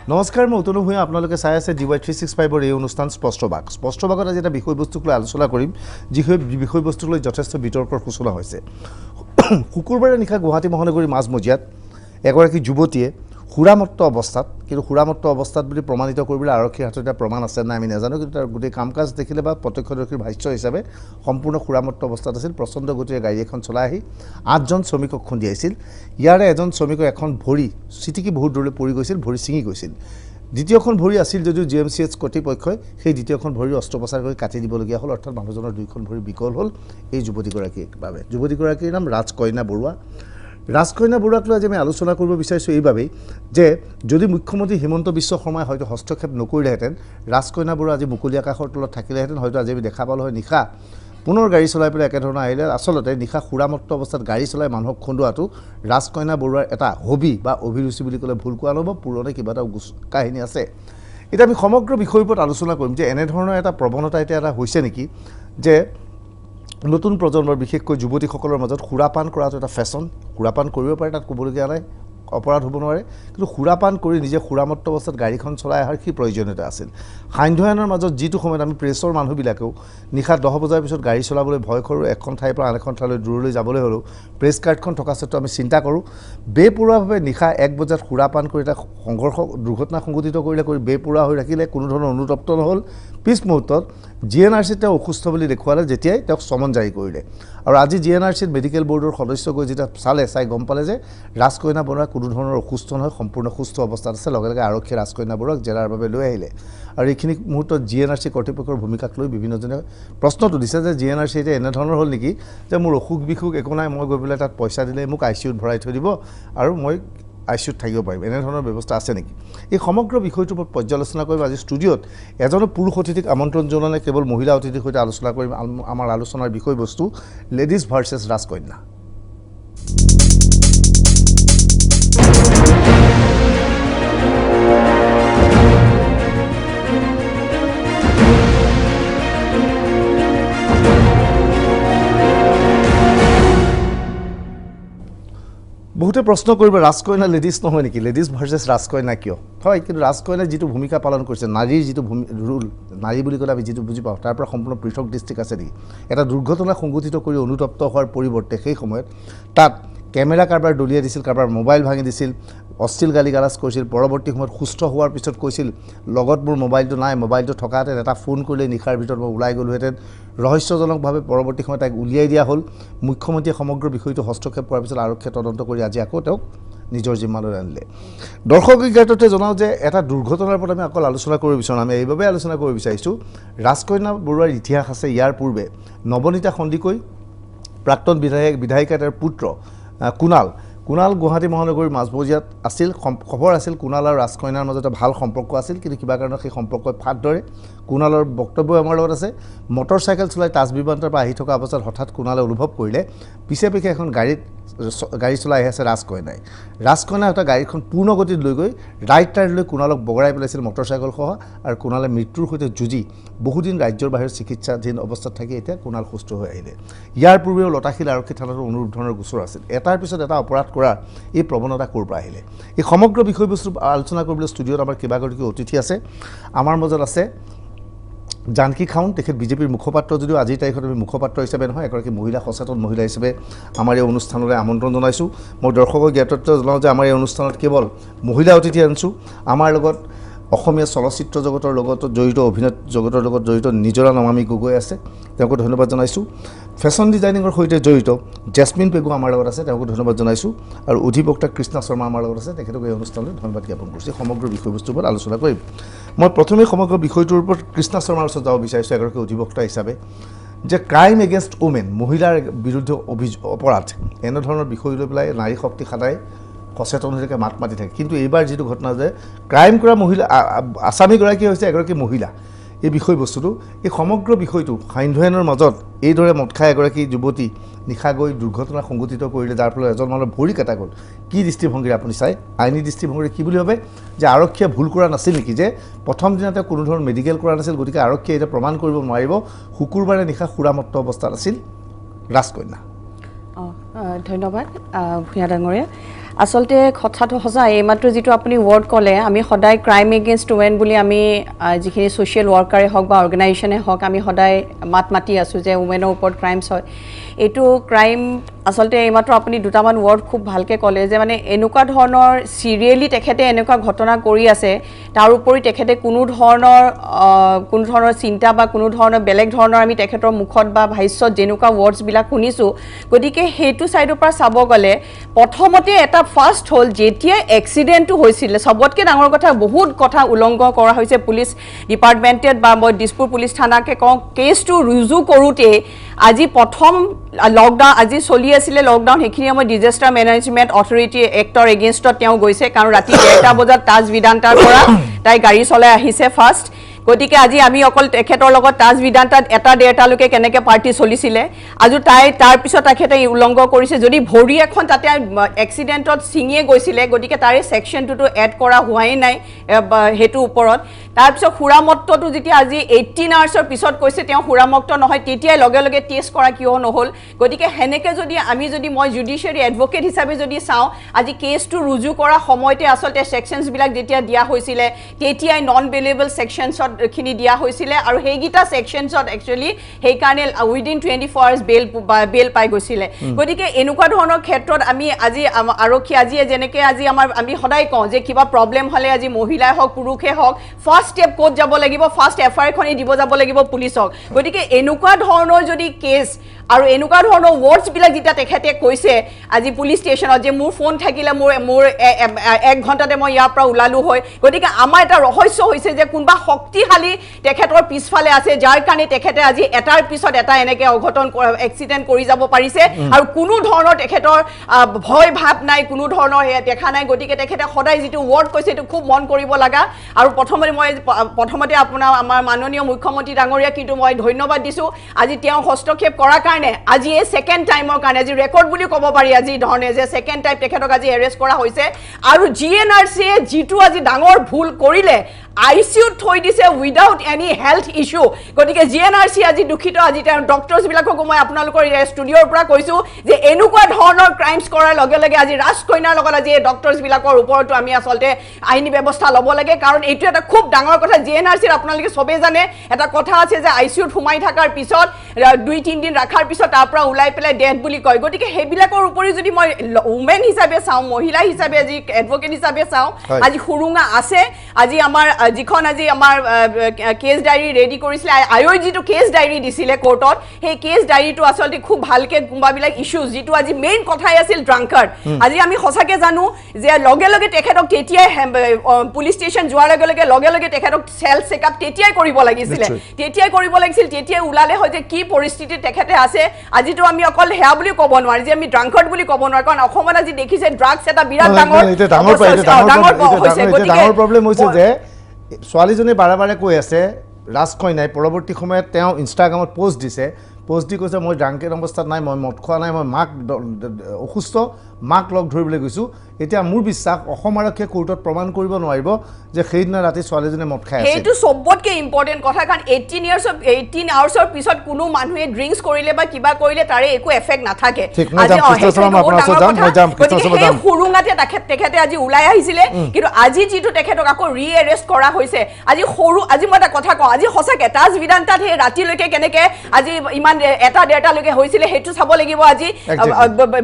নমস্কাৰ মই উতনু ভূঞা আপোনালোকে চাই আছে DY365 এই অনুষ্ঠান স্পষ্টবাক স্পষ্টবাকত আজি এটা বিষয়বস্তুক লৈ আলোচনা কৰিম যি বিষয়বস্তুক লৈ যথেষ্ট বিতৰ্কৰ সূচনা হৈছে শুকুৰবাৰে নিশা গুৱাহাটী মহানগৰীৰ মাজমজিয়াত এগৰাকী যুৱতীয়ে খুৰামত্ত অৱস্থাত কিন্তু খুৰামত্ত অৱস্থাত বুলি প্ৰমাণিত কৰিবলৈ আৰক্ষীৰ হাতত এটা প্ৰমাণ আছে না আমি নাজানো কিন্তু তাৰ গোটেই কামকাজ দেখিলে বা প্ৰত্যক্ষদৰ্শীৰ ভাষ্য হিচাপে সম্পূৰ্ণ খুৰামত্ত অৱস্থাত আছিল প্ৰচণ্ড গতিৰে গাড়ী এখন চলাই আহি 8জন শ্ৰমিকক খুন্দিয়াইছিল ইয়াৰে এজন শ্ৰমিকৰ এখন ভৰি চিটিকি বহুত দূৰলৈ পৰি গৈছিল ভৰি ছিঙি গৈছিল দ্বিতীয়খন ভৰি আছিল যদিও GMCH কৰ্তৃপক্ষই সেই দ্বিতীয়খন ভৰি অস্ত্ৰোপচাৰ কৰি কাটি দিবলগীয়া হ'ল অৰ্থাৎ মানুহজনৰ দুইখন ভৰি বিকল হ'ল এই যুৱতীগৰাকীৰ বাবে যুৱতীগৰাকীৰ নাম ৰাজকন্যা বৰুৱা ৰাজকন্যা বৰুৱাক লৈ আজি আমি আলোচনা কৰিব বিচাৰিছোঁ এইবাবেই যে যদি মুখ্যমন্ত্ৰী হিমন্ত বিশ্ব শৰ্মাই হয়তো হস্তক্ষেপ নকৰিলেহেঁতেন ৰাজকন্যা বৰুৱা আজি মুকলি আকাশৰ তলত থাকিলেহেঁতেন হয়তো আজি আমি দেখা পালোঁ হয় নিশা পুনৰ গাড়ী চলাই পেলাই একেধৰণৰ আহিলে আচলতে নিশা খুৰামত্ত অৱস্থাত গাড়ী চলাই মানুহক খুন্দোৱাটো ৰাজকন্যা বৰুৱাৰ এটা হবি বা অভিৰুচি বুলি ক'লে ভুল কোৱা নহ'ব পুৰণি কিবা এটা কাহিনী আছে এতিয়া আমি সমগ্ৰ বিষয়ৰ ওপৰত আলোচনা কৰিম যে এনেধৰণৰ এটা প্ৰৱণতা এতিয়া এটা হৈছে নেকি যে নতুন প্ৰজন্মৰ বিশেষকৈ যুৱতীসকলৰ মাজত সুৰাপান কৰাটো এটা ফেশ্বন সুৰাপান কৰিব পাৰে তাত ক'বলগীয়া নাই অপৰাধ হ'ব নোৱাৰে কিন্তু সুৰাপান কৰি নিজে সুৰামত্ত অৱস্থাত গাড়ীখন চলাই অহাৰ কি প্ৰয়োজনীয়তা আছিল সান্ধ্য মাজত যিটো সময়ত আমি প্ৰেছৰ মানুহবিলাকেও নিশা 10 বজাৰ পিছত গাড়ী চলাবলৈ ভয় কৰোঁ এখন ঠাইৰ পৰা আন এখন ঠাইলৈ দূৰলৈ যাবলৈ হ'লেও প্ৰেছ কাৰ্ডখন থকা স্বত্বেও আমি চিন্তা কৰোঁ বেপৰুৱাভাৱে নিশা 1 বজাত সুৰাপান কৰি এটা সংঘৰ্ষ দুৰ্ঘটনা সংঘটিত কৰিলে কৰি বেপৰুৱা হৈ ৰাখিলে কোনো ধৰণৰ অনুতপ্ত নহ'ল পিছ মুহূৰ্তত GNRC তেওঁ অসুস্থ বুলি দেখুৱালে যেতিয়াই তেওঁক সমন জাৰি কৰিলে আৰু আজি GNRC মেডিকেল বৰ্ডৰ সদস্য গৈ যেতিয়া চাই গম পালে যে ৰাজকন্যা বৰুৱা কোনো ধৰণৰ অসুস্থ নহয় সম্পূৰ্ণ সুস্থ অৱস্থাত আছে লগে লগে আৰক্ষী ৰাজকন্যা বৰুৱাক জেৰাৰ বাবে লৈ আহিলে আৰু এইখিনি মুহূৰ্তত GNRC কৰ্তৃপক্ষৰ ভূমিকাক লৈ বিভিন্নজনে প্ৰশ্ন তুলিছে যে GNRC এতিয়া এনেধৰণৰ হ'ল নেকি যে মোৰ অসুখ বিসুখ একো নাই মই গৈ পেলাই তাত পইচা দিলে মোক ICUত ভৰাই থৈ দিব আৰু মই ICUত থাকিব পাৰিম এনেধৰণৰ ব্যৱস্থা আছে নেকি এই সমগ্ৰ বিষয়টোৰ ওপৰত পৰ্যালোচনা কৰিম আজি ষ্টুডিঅ'ত এজন পুৰুষ অতিথিক আমন্ত্ৰণ জনালে কেৱল মহিলা অতিথিৰ সৈতে আলোচনা কৰিম আমাৰ আলোচনাৰ বিষয়বস্তু লেডিজ ভাৰ্চেছ ৰাজকন্যা বহুতে প্ৰশ্ন কৰিব ৰাজকন্যা লেডিজ নহয় নেকি লেডিজ ভাৰ্চেছ ৰাজকন্যা কিয় হয় কিন্তু ৰাজকন্যাই যিটো ভূমিকা পালন কৰিছে নাৰীৰ যিটো ৰুল নাৰী বুলি ক'লে আমি যিটো বুজি পাওঁ তাৰ পৰা সম্পূৰ্ণ পৃথক দৃষ্টিক আছে নেকি এটা দুৰ্ঘটনা সংঘটিত কৰি অনুতপ্ত হোৱাৰ পৰিৱৰ্তে সেই সময়ত তাত কেমেৰা কাৰবাৰ দলিয়াই দিছিল কাৰবাৰ মোবাইল ভাঙি দিছিল অশ্লীল গালি গালাজ কৰিছিল পৰৱৰ্তী সময়ত সুস্থ হোৱাৰ পিছত কৈছিল লগত মোৰ মোবাইলটো নাই মোবাইলটো থকাহেঁতেন এটা ফোন কৰিলে নিশাৰ ভিতৰত মই ওলাই গ'লোহেঁতেন ৰহস্যজনকভাৱে পৰৱৰ্তী সময়ত তাইক উলিয়াই দিয়া হ'ল মুখ্যমন্ত্ৰীয়ে সমগ্ৰ বিষয়টো হস্তক্ষেপ কৰাৰ পিছত আৰক্ষীয়ে তদন্ত কৰি আজি আকৌ তেওঁক নিজৰ জিম্মালৈ আনিলে দৰ্শক জ্ঞাততে জনাওঁ যে এটা দুৰ্ঘটনাৰ ওপৰত আমি অকল আলোচনা কৰিব বিচাৰোঁ আমি এইবাবে আলোচনা কৰিব বিচাৰিছোঁ ৰাজকন্যা বৰুৱাৰ ইতিহাস আছে ইয়াৰ পূৰ্বে নৱনীতা সন্দিকৈ প্ৰাক্তন বিধায়িকা তেওঁৰ পুত্ৰ কুণাল গুৱাহাটী মহানগৰীৰ মাজমজিয়াত আছিল খবৰ আছিল কুণাল আৰু ৰাজকন্যাৰ মাজত ভাল সম্পৰ্ক আছিল কিন্তু কিবা কাৰণত সেই সম্পৰ্ক ফাট ধৰে কুণালৰ বক্তব্য আমাৰ লগত আছে মটৰচাইকেল চলাই তাজ বিমানতাৰ পৰা আহি থকা অৱস্থাত হঠাৎ কুণালে অনুভৱ কৰিলে পিছে এখন গাড়ী চলাই আহি আছে ৰাজকন্যাই এটা গাড়ীখন পূৰ্ণ গতিত লৈ গৈ ৰাইট টাৰ্ণ লৈ কুণালক বগৰাই পেলাইছিল মটৰচাইকেলসহ আৰু কুণালে মৃত্যুৰ সৈতে যুঁজি বহুদিন ৰাজ্যৰ বাহিৰত চিকিৎসাধীন অৱস্থাত থাকি এতিয়া কুণাল সুস্থ হৈ আহিলে ইয়াৰ পূৰ্বেও লতাশিল আৰক্ষী থানাতো অনুৰূপ ধৰণৰ গোচৰ আছিল এটাৰ পিছত এটা অপৰাধ কৰাৰ এই প্ৰৱণতা ক'ৰ পৰা আহিলে এই সমগ্ৰ বিষয়বস্তু আলোচনা কৰিবলৈ ষ্টুডিঅ'ত আমাৰ কেইবাগৰাকী অতিথি আছে আমাৰ মাজত আছে জানকী খাউন তেখেত বিজেপিৰ মুখপাত্ৰ যদিও আজিৰ তাৰিখত আমি মুখপাত্ৰ হিচাপে নহয় এগৰাকী মহিলা সচেতন মহিলা হিচাপে আমাৰ এই অনুষ্ঠানলৈ আমন্ত্ৰণ জনাইছোঁ মই দৰ্শকক জ্ঞাতত্ব জনাওঁ যে আমাৰ এই অনুষ্ঠানত কেৱল মহিলা অতিথি আনিছোঁ আমাৰ লগত অসমীয়া চলচ্চিত্ৰ জগতৰ লগত জড়িত অভিনয় জগতৰ লগত জড়িত নিজৰা নমামী গগৈ আছে তেওঁকো ধন্যবাদ জনাইছোঁ ফেশ্বন ডিজাইনিঙৰ সৈতে জড়িত জেছমিন পেগু আমাৰ লগত আছে তেওঁকো ধন্যবাদ জনাইছোঁ আৰু অধিবক্তা কৃষ্ণা শৰ্মা আমাৰ লগত আছে তেখেতক এই অনুষ্ঠানলৈ ধন্যবাদ জ্ঞাপন কৰিছোঁ সমগ্ৰ বিষয়বস্তুৰ ওপৰত আলোচনা কৰিম মই প্ৰথমে সমগ্ৰ বিষয়টোৰ ওপৰত কৃষ্ণা শৰ্মাৰ ওচৰত যাব বিচাৰিছোঁ এগৰাকী অধিবক্তা হিচাপে যে ক্ৰাইম এগেইনষ্ট উমেন মহিলাৰ বিৰুদ্ধে অপৰাধ এনেধৰণৰ বিষয় লৈ পেলাই নাৰী শক্তি সদায় সচেতন হৈ থাকে মাত মাতি থাকে কিন্তু এইবাৰ যিটো ঘটনা যে ক্ৰাইম কৰা মহিলা আসামীগৰাকী হৈছে এগৰাকী মহিলা এই বিষয়বস্তুটো এই সমগ্ৰ বিষয়টো সান্ধ্য মাজত এইদৰে মদ খাই এগৰাকী যুৱতী নিশা গৈ দুৰ্ঘটনা সংঘটিত কৰিলে যাৰ ফলত এজন মানুহৰ ভৰি কাটা গ'ল কি দৃষ্টিভংগীৰে আপুনি চাই আইনী দৃষ্টিভংগীৰে কি বুলি ভাবে যে আৰক্ষীয়ে ভুল কৰা নাছিল নেকি যে প্ৰথম দিনাতে কোনো ধৰণৰ মেডিকেল কৰা নাছিল গতিকে আৰক্ষীয়ে এটা প্ৰমাণ কৰিব নোৱাৰিব শুকুৰবাৰে নিশা সুৰামত্ত অৱস্থাত আছিল ৰাজকন্যা ধন্যবাদ ভূঞা ডাঙৰীয়া আচলতে কথাটো সঁচা এইমাত্ৰ যিটো আপুনি ৱৰ্ড ক'লে আমি সদায় ক্ৰাইম এগেইনষ্ট উমেন বুলি আমি যিখিনি ছ'চিয়েল ৱৰ্কাৰে হওক বা অৰ্গেনাইজেশ্যনে হওক আমি সদায় মাত মাতি আছোঁ যে উমেনৰ ওপৰত ক্ৰাইমছ হয় এইটো ক্ৰাইম আচলতে এইমাত্ৰ আপুনি দুটামান ৱৰ্ড খুব ভালকৈ ক'লে যে মানে এনেকুৱা ধৰণৰ চিৰিয়েলি তেখেতে এনেকুৱা ঘটনা কৰি আছে তাৰ উপৰি তেখেতে কোনো ধৰণৰ চিন্তা বা কোনো ধৰণৰ বেলেগ ধৰণৰ আমি তেখেতৰ মুখত বা ভাষ্যত যেনেকুৱা ৱৰ্ডছবিলাক শুনিছোঁ গতিকে সেইটো ছাইডৰ পৰা চাব গ'লে প্ৰথমতে এটা ফাৰ্ষ্ট হ'ল যেতিয়া এক্সিডেণ্টটো হৈছিলে চবতকৈ ডাঙৰ কথা বহুত কথা উলংঘ কৰা হৈছে পুলিচ ডিপাৰ্টমেণ্টত বা মই দিছপুৰ পুলিচ থানাকে কওঁ কেছটো ৰুজু কৰোঁতে আজি প্ৰথম লকডাউন আজি চলি আছিলে লকডাউন সেইখিনি সময়ত ডিজাষ্টাৰ মেনেজমেণ্ট অথৰিটি এক্টৰ এগেইনষ্টত তেওঁ গৈছে কাৰণ ৰাতি 1:30 বজাত তাজ বিদান্তাৰ পৰা তাই গাড়ী চলাই আহিছে ফাৰ্ষ্ট গতিকে আজি আমি অকল তেখেতৰ লগত তাজ বিদান্তাত 1:30লৈকে কেনেকৈ পাৰ্টি চলিছিলে আজি তাৰপিছত তেখেতে উলংঘ কৰিছে যদি ভৰি এখন তাতে এক্সিডেণ্টত ছিঙিয়ে গৈছিলে গতিকে তাৰে ছেকশ্যনটোতো এড কৰা হোৱাই নাই সেইটোৰ ওপৰত তাৰপিছত সুৰামত্তটো যেতিয়া আজি 18 আৱাৰ্ছৰ পিছত কৈছে তেওঁ সুৰামুক্ত নহয় তেতিয়াই লগে লগে টেষ্ট কৰা কিয় নহ'ল গতিকে সেনেকৈ যদি মই জুডিচিয়াৰী এডভকেট হিচাপে যদি চাওঁ আজি কেছটো ৰুজু কৰা সময়তে আচলতে ছেকশ্যনছবিলাক যেতিয়া দিয়া হৈছিলে তেতিয়াই নন বেলেবল ছেকশ্যনছত খিনি দিয়া হৈছিলে আৰু সেইকেইটা ছেকশ্যনছত একচুৱেলি সেইকাৰণে উইদিন 24 আৱাৰ্ছ বেল পাই গৈছিলে গতিকে এনেকুৱা ধৰণৰ ক্ষেত্ৰত আমি আজি আৰক্ষী আজি যেনেকৈ আজি আমি সদায় কওঁ যে কিবা প্ৰব্লেম হ'লে আজি মহিলাই হওক পুৰুষে হওক ফাৰ্ষ্ট ষ্টেপ ক'ত যাব লাগিব ফাৰ্ষ্ট এফআইআৰখনেই দিব যাব লাগিব পুলিচক গতিকে এনেকুৱা ধৰণৰ যদি কেছ আৰু এনেকুৱা ধৰণৰ ৱৰ্ডছবিলাক যেতিয়া তেখেতে কৈছে আজি পুলিচ ষ্টেচনত যে মোৰ ফোন থাকিলে মোৰ 1 ঘণ্টাতে মই ইয়াৰ পৰা ওলালোঁ হয় গতিকে আমাৰ এটা ৰহস্য হৈছে যে কোনোবা শক্তিশালী তেখেতৰ পিছফালে আছে যাৰ কাৰণে তেখেতে আজি এটাৰ পিছত এটা এনেকৈ অঘটন এক্সিডেণ্ট কৰি যাব পাৰিছে আৰু কোনো ধৰণৰ তেখেতৰ ভয় ভাৱ নাই কোনো ধৰণৰ দেখা নাই গতিকে তেখেতে সদায় যিটো ৱৰ্ড কৈছে সেইটো খুব মন কৰিব লগা আৰু প্ৰথমতে আমাৰ মাননীয় মুখ্যমন্ত্ৰী ডাঙৰীয়া কিন্তু মই ধন্যবাদ দিছোঁ আজি তেওঁ হস্তক্ষেপ কৰাৰ কাৰণে আজি এই ছেকেণ্ড টাইমৰ কাৰণে আজি ৰেকৰ্ড বুলি ক'ব পাৰি আজি ধৰণে যে ছেকেণ্ড টাইম তেখেতক আজি এৰেষ্ট কৰা হৈছে আৰু GNRCয়ে যিটো আজি ডাঙৰ ভুল কৰিলে ICUত থৈ দিছে উইদাউট এনি হেল্থ ইছ্যু গতিকে GNRC আজি দুখিত আজি তেওঁ ডক্টৰছবিলাককো মই আপোনালোকৰ ষ্টুডিঅ'ৰ পৰা কৈছোঁ যে এনেকুৱা ধৰণৰ ক্ৰাইমছ কৰাৰ লগে লগে আজি ৰাজকন্যাৰ লগত আজি এই ডক্টৰছবিলাকৰ ওপৰতো আমি আচলতে আইনী ব্যৱস্থা ল'ব লাগে কাৰণ এইটো এটা খুব ডাঙৰ কথা GNRCৰ আপোনালোকে চবেই জানে এটা কথা আছে যে ICUত সোমাই থকাৰ পিছত 2-3 দিন ৰখাৰ পিছত তাৰ পৰা ওলাই পেলাই ডেথ বুলি কয় গতিকে সেইবিলাকৰ উপৰি যদি মই উমেন হিচাপে চাওঁ মহিলা হিচাপে আজি এডভকেট হিচাপে চাওঁ আজি সুৰুঙা আছে আজি আমাৰ যিখন আজি আমাৰ কেছ ডায়েৰী ৰেডি কৰিছিলে আয়ৈ যিটো কেছ ডায়েৰী দিছিলে কোৰ্টত সেই কেছ ডায়েৰীটো আচলতে খুব ভালকৈ কোনোবাবিলাক ইছ্যুজ যিটো আজি মেইন কথাই আছিল ড্ৰাংকাৰ্ড আজি আমি সঁচাকৈ জানো যে লগে লগে তেখেতক তেতিয়াই পুলিচ ষ্টেচন যোৱাৰ লগে লগে তেখেতক চেল্ফ চেকআপ তেতিয়াই কৰিব লাগিছিল তেতিয়াই ওলালে হয় যে কি পৰিস্থিতিত তেখেতে আছে আজিতো আমি অকল সেয়া বুলি ক'ব নোৱাৰি যে আমি ড্ৰাংকাৰ্ড বুলি ক'ব নোৱাৰোঁ কাৰণ অসমত আজি দেখিছে ড্ৰাগছ এটা বিৰাট ডাঙৰ প্ৰব্লেম হৈছে যে ছোৱালীজনী বাৰে বাৰে কৈ আছে ৰাজকন্যাই পৰৱৰ্তী সময়ত তেওঁ ইনষ্টাগ্ৰামত পোষ্ট দি কৈছে মই ড্ৰাংকেন অৱস্থাত নাই মই মদ খোৱা নাই মই মাক অসুস্থ মাক লগ ধৰিবলৈ গৈছোঁ এতিয়া মোৰ বিশ্বাস অসম আৰক্ষীয়ে কোৰ্টত প্ৰমাণ কৰিব নোৱাৰিব যে সেইদিনা ৰাতি ছোৱালীজনীয়ে মদ খাই আছে সেইটো চবতকৈ ইম্পৰ্টেণ্ট কথা কাৰণ 18 আৱাৰ্ছৰ পিছত কোনো মানুহে ড্ৰিংকছ কৰিলে বা কিবা কৰিলে তাৰে একো এফেক্ট নাথাকে সুৰুঙাতে তেখেতে আজি ওলাই আহিছিলে কিন্তু আজি যিটো তেখেতক আকৌ ৰিএৰেষ্ট কৰা হৈছে আজি মই এটা কথা কওঁ আজি সঁচাকৈ তাজ বিদান্তাত সেই ৰাতিলৈকে কেনেকৈ আজি ইমান 1-1:30লৈকে হৈছিলে সেইটো চাব লাগিব আজি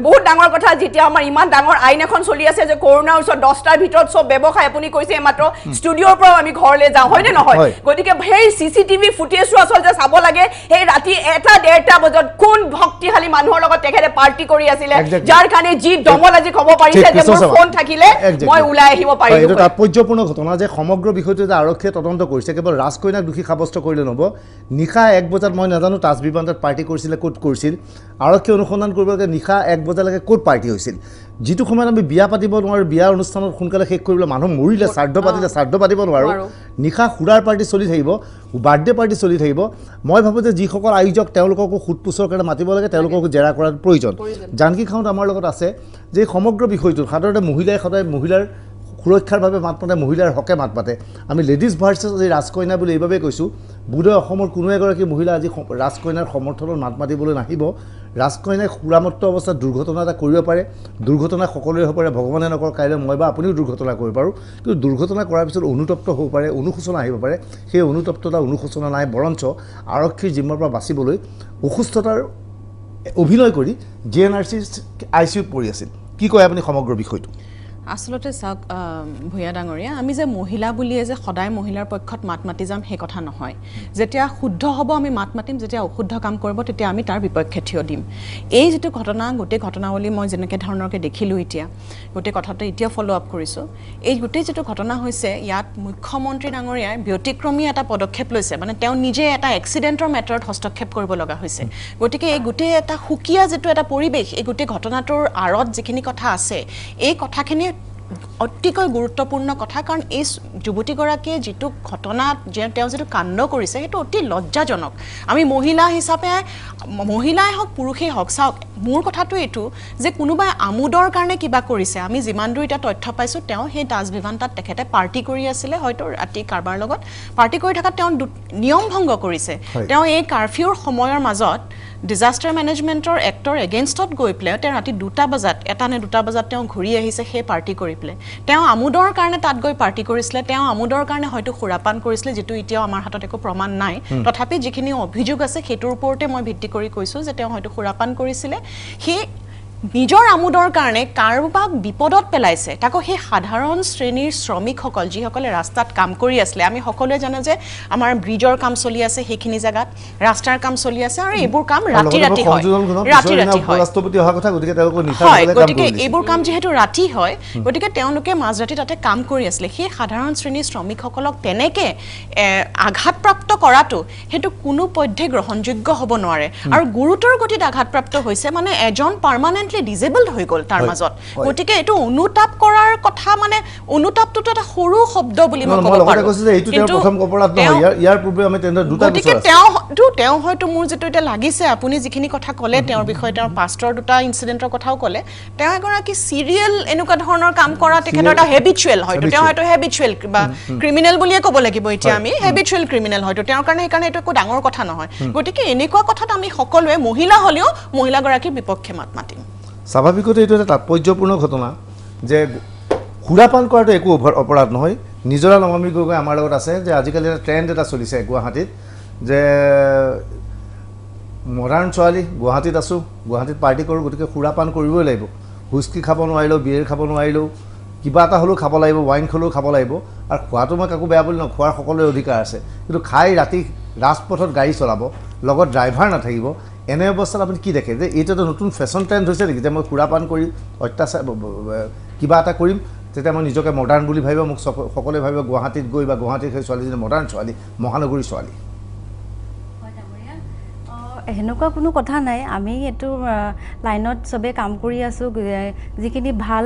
বহুত ডাঙৰ কথা যেতিয়া আমাৰ ইমান ডাঙৰ আইন এখন চলি আছে যে কৰোনাৰ ওচৰত 10টাৰ ভিতৰত চব ব্যৱসায় আপুনি কৈছে মাত্ৰ ষ্টুডিঅ'ৰ পৰাও আমি ঘৰলৈ যাওঁ হয়নে নহয় গতিকে সেই CCTV ফুটেজটো আচলতে চাব লাগে সেই ৰাতি 1-1:30 বজাত কোন ভক্তিশালী মানুহৰ লগত তেখেতে পাৰ্টি কৰি আছিলে যাৰ কাৰণে যি দমল আজি ক'ব পাৰিছে যে মোৰ ফোন থাকিলে মই ওলাই আহিব পাৰিলোঁ এইটো তাৎপৰ্যপূৰ্ণ ঘটনা যে সমগ্ৰ বিষয়টো যে আৰক্ষীয়ে তদন্ত কৰিছে কেৱল ৰাজকন্যাক দোষী সাব্যস্ত কৰিলে নহ'ব নিশা 1 বজাত মই নাজানো তাজ বিদান্তাত পাৰ্টি কৰিছিলে ক'ত কৰিছিল আৰক্ষী অনুসন্ধান কৰিব লাগে নিশা 1 বজালৈকে ক'ত পাৰ্টি হৈছিল যিটো সময়ত আমি বিয়া পাতিব নোৱাৰোঁ বিয়াৰ অনুষ্ঠানত সোনকালে শেষ কৰিবলৈ মানুহ মৰিলে শ্ৰাদ্ধ পাতিব নোৱাৰোঁ নিশা সুৰাৰ পাৰ্টি চলি থাকিব বাৰ্থডে পাৰ্টি চলি থাকিব মই ভাবোঁ যে যিসকল আয়োজক তেওঁলোককো সোধপোছৰ কাৰণে মাতিব লাগে তেওঁলোককো জেৰা কৰাৰ প্ৰয়োজন জানকী খাউণ্ড আমাৰ লগত আছে যে সমগ্ৰ বিষয়টো সাধাৰণতে মহিলাই সদায় মহিলাৰ সুৰক্ষাৰ বাবে মাত মাতে, মহিলাৰ হকে মাত মাতে। আমি লেডিজ ভাৰ্চেছ আজি ৰাজকন্যা বুলি এইবাবেই কৈছোঁ, বোধহয় অসমৰ কোনো এগৰাকী মহিলা আজি ৰাজকন্যাৰ সমৰ্থনত মাত মাতিবলৈ নাহিব। ৰাজকন্যাই সুৰামত্ত অৱস্থাত দুৰ্ঘটনা এটা কৰিব পাৰে, দুৰ্ঘটনা সকলোৰে হ'ব পাৰে, ভগৱানে নকৰক কাইলৈ মই বা আপুনিও দুৰ্ঘটনা কৰিব পাৰোঁ, কিন্তু দুৰ্ঘটনা কৰাৰ পিছত অনুতপ্ত হ'ব পাৰে, অনুশোচনা আহিব পাৰে। সেই অনুতপ্ততা অনুশোচনা নাই, বৰঞ্চ আৰক্ষীৰ জিম্মাৰ পৰা বাচিবলৈ অসুস্থতাৰ অভিনয় কৰি GNRCৰ ICUত পৰি আছিল। কি কয় আপুনি সমগ্ৰ বিষয়টো? আসলতে চাওক ভূঞা ডাঙৰীয়া, আমি যে মহিলা বুলিয়ে যে সদায় মহিলাৰ পক্ষত মাত মাতি যাম সেই কথা নহয়। যেতিয়া শুদ্ধ হ'ব আমি মাত মাতিম, যেতিয়া অশুদ্ধ কাম কৰিব তেতিয়া আমি তাৰ বিপক্ষে থিয় দিম। এই যিটো ঘটনা, গোটেই ঘটনাৱলী মই যেনেকৈ ধৰণৰকৈ দেখিলোঁ, এতিয়া গোটেই কথাটো এতিয়া ফ'ল' আপ কৰিছোঁ। এই গোটেই যিটো ঘটনা হৈছে, ইয়াত মুখ্যমন্ত্ৰী ডাঙৰীয়াই ব্যতিক্ৰমী এটা পদক্ষেপ লৈছে, মানে তেওঁ নিজে এটা এক্সিডেণ্টৰ মেটাৰত হস্তক্ষেপ কৰিব লগা হৈছে। গতিকে এই গোটেই এটা সুকীয়া যিটো এটা পৰিৱেশ, এই গোটেই ঘটনাটোৰ আঁৰত যিখিনি কথা আছে, এই কথাখিনি অতিকৈ গুৰুত্বপূৰ্ণ কথা। কাৰণ এই যুৱতীগৰাকীয়ে যিটো ঘটনাত তেওঁ যিটো কাণ্ড কৰিছে সেইটো অতি লজ্জাজনক। আমি মহিলা হিচাপে, মহিলাই হওক পুৰুষেই হওক, চাওক মোৰ কথাটো এইটো যে কোনোবাই আমোদৰ কাৰণে কিবা কৰিছে। আমি যিমান দূৰ এতিয়া তথ্য পাইছোঁ, তেওঁ সেই তাজভিভান্তাত তেখেতে পাৰ্টি কৰি আছিলে, হয়তো ৰাতি কাৰোবাৰ লগত পাৰ্টি কৰি থকাত তেওঁ নিয়ম ভংগ কৰিছে। তেওঁ এই কাৰফিউৰ সময়ৰ মাজত ডিজাষ্টাৰ মেনেজমেণ্টৰ এক্টৰ এগেইনষ্টত গৈ পেলাই তেওঁ ৰাতি 2টা বজাত, 1টা নে 2টা বজাত তেওঁ ঘূৰি আহিছে সেই পাৰ্টি কৰি পেলাই। তেওঁ আমোদৰ কাৰণে তাত গৈ পাৰ্টি কৰিছিলে, তেওঁ আমোদৰ কাৰণে হয়তো সুৰাপান কৰিছিলে, যিটো এতিয়াও আমাৰ হাতত একো প্ৰমাণ নাই। তথাপি যিখিনি অভিযোগ আছে সেইটোৰ ওপৰতে মই ভিত্তি কৰি কৈছোঁ যে তেওঁ হয়তো সুৰাপান কৰিছিলে। সেই নিজৰ আমোদৰ কাৰণে কাৰোবাক বিপদত পেলাইছে, তাকো সেই সাধাৰণ শ্ৰেণীৰ শ্ৰমিকসকল যিসকলে ৰাস্তাত কাম কৰি আছিলে। আমি সকলোৱে জানো যে আমাৰ ব্ৰিজৰ কাম চলি আছে, সেইখিনি জেগাত ৰাস্তাৰ কাম চলি আছে, আৰু এইবোৰ কাম ৰাতি ৰাতি হয়, গতিকে এইবোৰ কাম যিহেতু ৰাতি হয়, গতিকে তেওঁলোকে মাজৰাতি তাতে কাম কৰি আছিলে। সেই সাধাৰণ শ্ৰেণীৰ শ্ৰমিকসকলক তেনেকৈ আঘাতপ্ৰাপ্ত কৰাটো সেইটো কোনো পধ্যে গ্ৰহণযোগ্য হ'ব নোৱাৰে। আৰু গুৰুতৰ গতিত আঘাতপ্ৰাপ্ত হৈছে, মানে এজন পাৰ্মানেণ্ট ডিজেবলড হৈ গ'ল তাৰ মাজত। গতিকে এইটো অনুতাপ কৰাৰ কথা, মানে অনুতাপটোতো এটা সৰু শব্দ বুলি মই ক'ব পাৰোঁ। গতিকে তেওঁ হয়তো মোৰ যিটো এতিয়া লাগিছে, আপুনি যিখিনি কথা ক'লে তেওঁৰ বিষয়ে, তেওঁৰ পাষ্টৰ 2টা ইনচিডেণ্টৰ কথাও ক'লে, তেওঁ এগৰাকী চিৰিয়েল এনেকুৱা ধৰণৰ কাম কৰা তেখেতৰ এটা হেবিচুৱেল, হয়তো তেওঁ হয়তো হেবিচুৱেল বা ক্ৰিমিনেল বুলিয়ে ক'ব লাগিব এতিয়া আমি, হেবিচুৱেল ক্ৰিমিনেল হয়তো তেওঁৰ কাৰণে। সেইকাৰণে এইটো একো ডাঙৰ কথা নহয়। গতিকে এনেকুৱা কথাত আমি সকলোৱে মহিলা হ'লেও মহিলাগৰাকীৰ বিপক্ষে মাত মাতিম। স্বাভাৱিকতে এইটো এটা তাৎপৰ্যপূৰ্ণ ঘটনা যে সুৰাপান কৰাটো একো অপৰাধ নহয়। নিজৰা নমামী গগৈ আমাৰ লগত আছে যে আজিকালি এটা ট্ৰেণ্ড এটা চলিছে গুৱাহাটীত যে মডাৰ্ণ ছোৱালী, গুৱাহাটীত আছোঁ, গুৱাহাটীত পাৰ্টি কৰোঁ, গতিকে সুৰাপান কৰিবই লাগিব। হুইস্কি খাব নোৱাৰিলেও, বিয়েৰ খাব নোৱাৰিলেও, কিবা এটা হ'লেও খাব লাগিব, ৱাইন খালেও খাব লাগিব। আৰু খোৱাটো মই কাকো বেয়া বুলি নকওঁ, খোৱাৰ সকলোৰে অধিকাৰ আছে, কিন্তু খাই ৰাতি ৰাজপথত গাড়ী চলাব, লগত ড্ৰাইভাৰ নাথাকিব, এনে অৱস্থাত আপুনি কি দেখে যে এইটো এটা নতুন ফেশ্বন ট্ৰেণ্ড হৈছে নেকি যে মই সুৰাপান কৰি অত্যাচাৰ কিবা এটা কৰিম, তেতিয়া মই নিজকে মডাৰ্ণ বুলি ভাবিব, মোক সকলোৱে ভাবিব গুৱাহাটীত গৈ বা গুৱাহাটীত সেই ছোৱালীজনী মডাৰ্ণ ছোৱালী, মহানগৰীৰ ছোৱালী। সেনেকুৱা কোনো কথা নাই। আমি এইটো লাইনত চবেই কাম কৰি আছোঁ, যিখিনি ভাল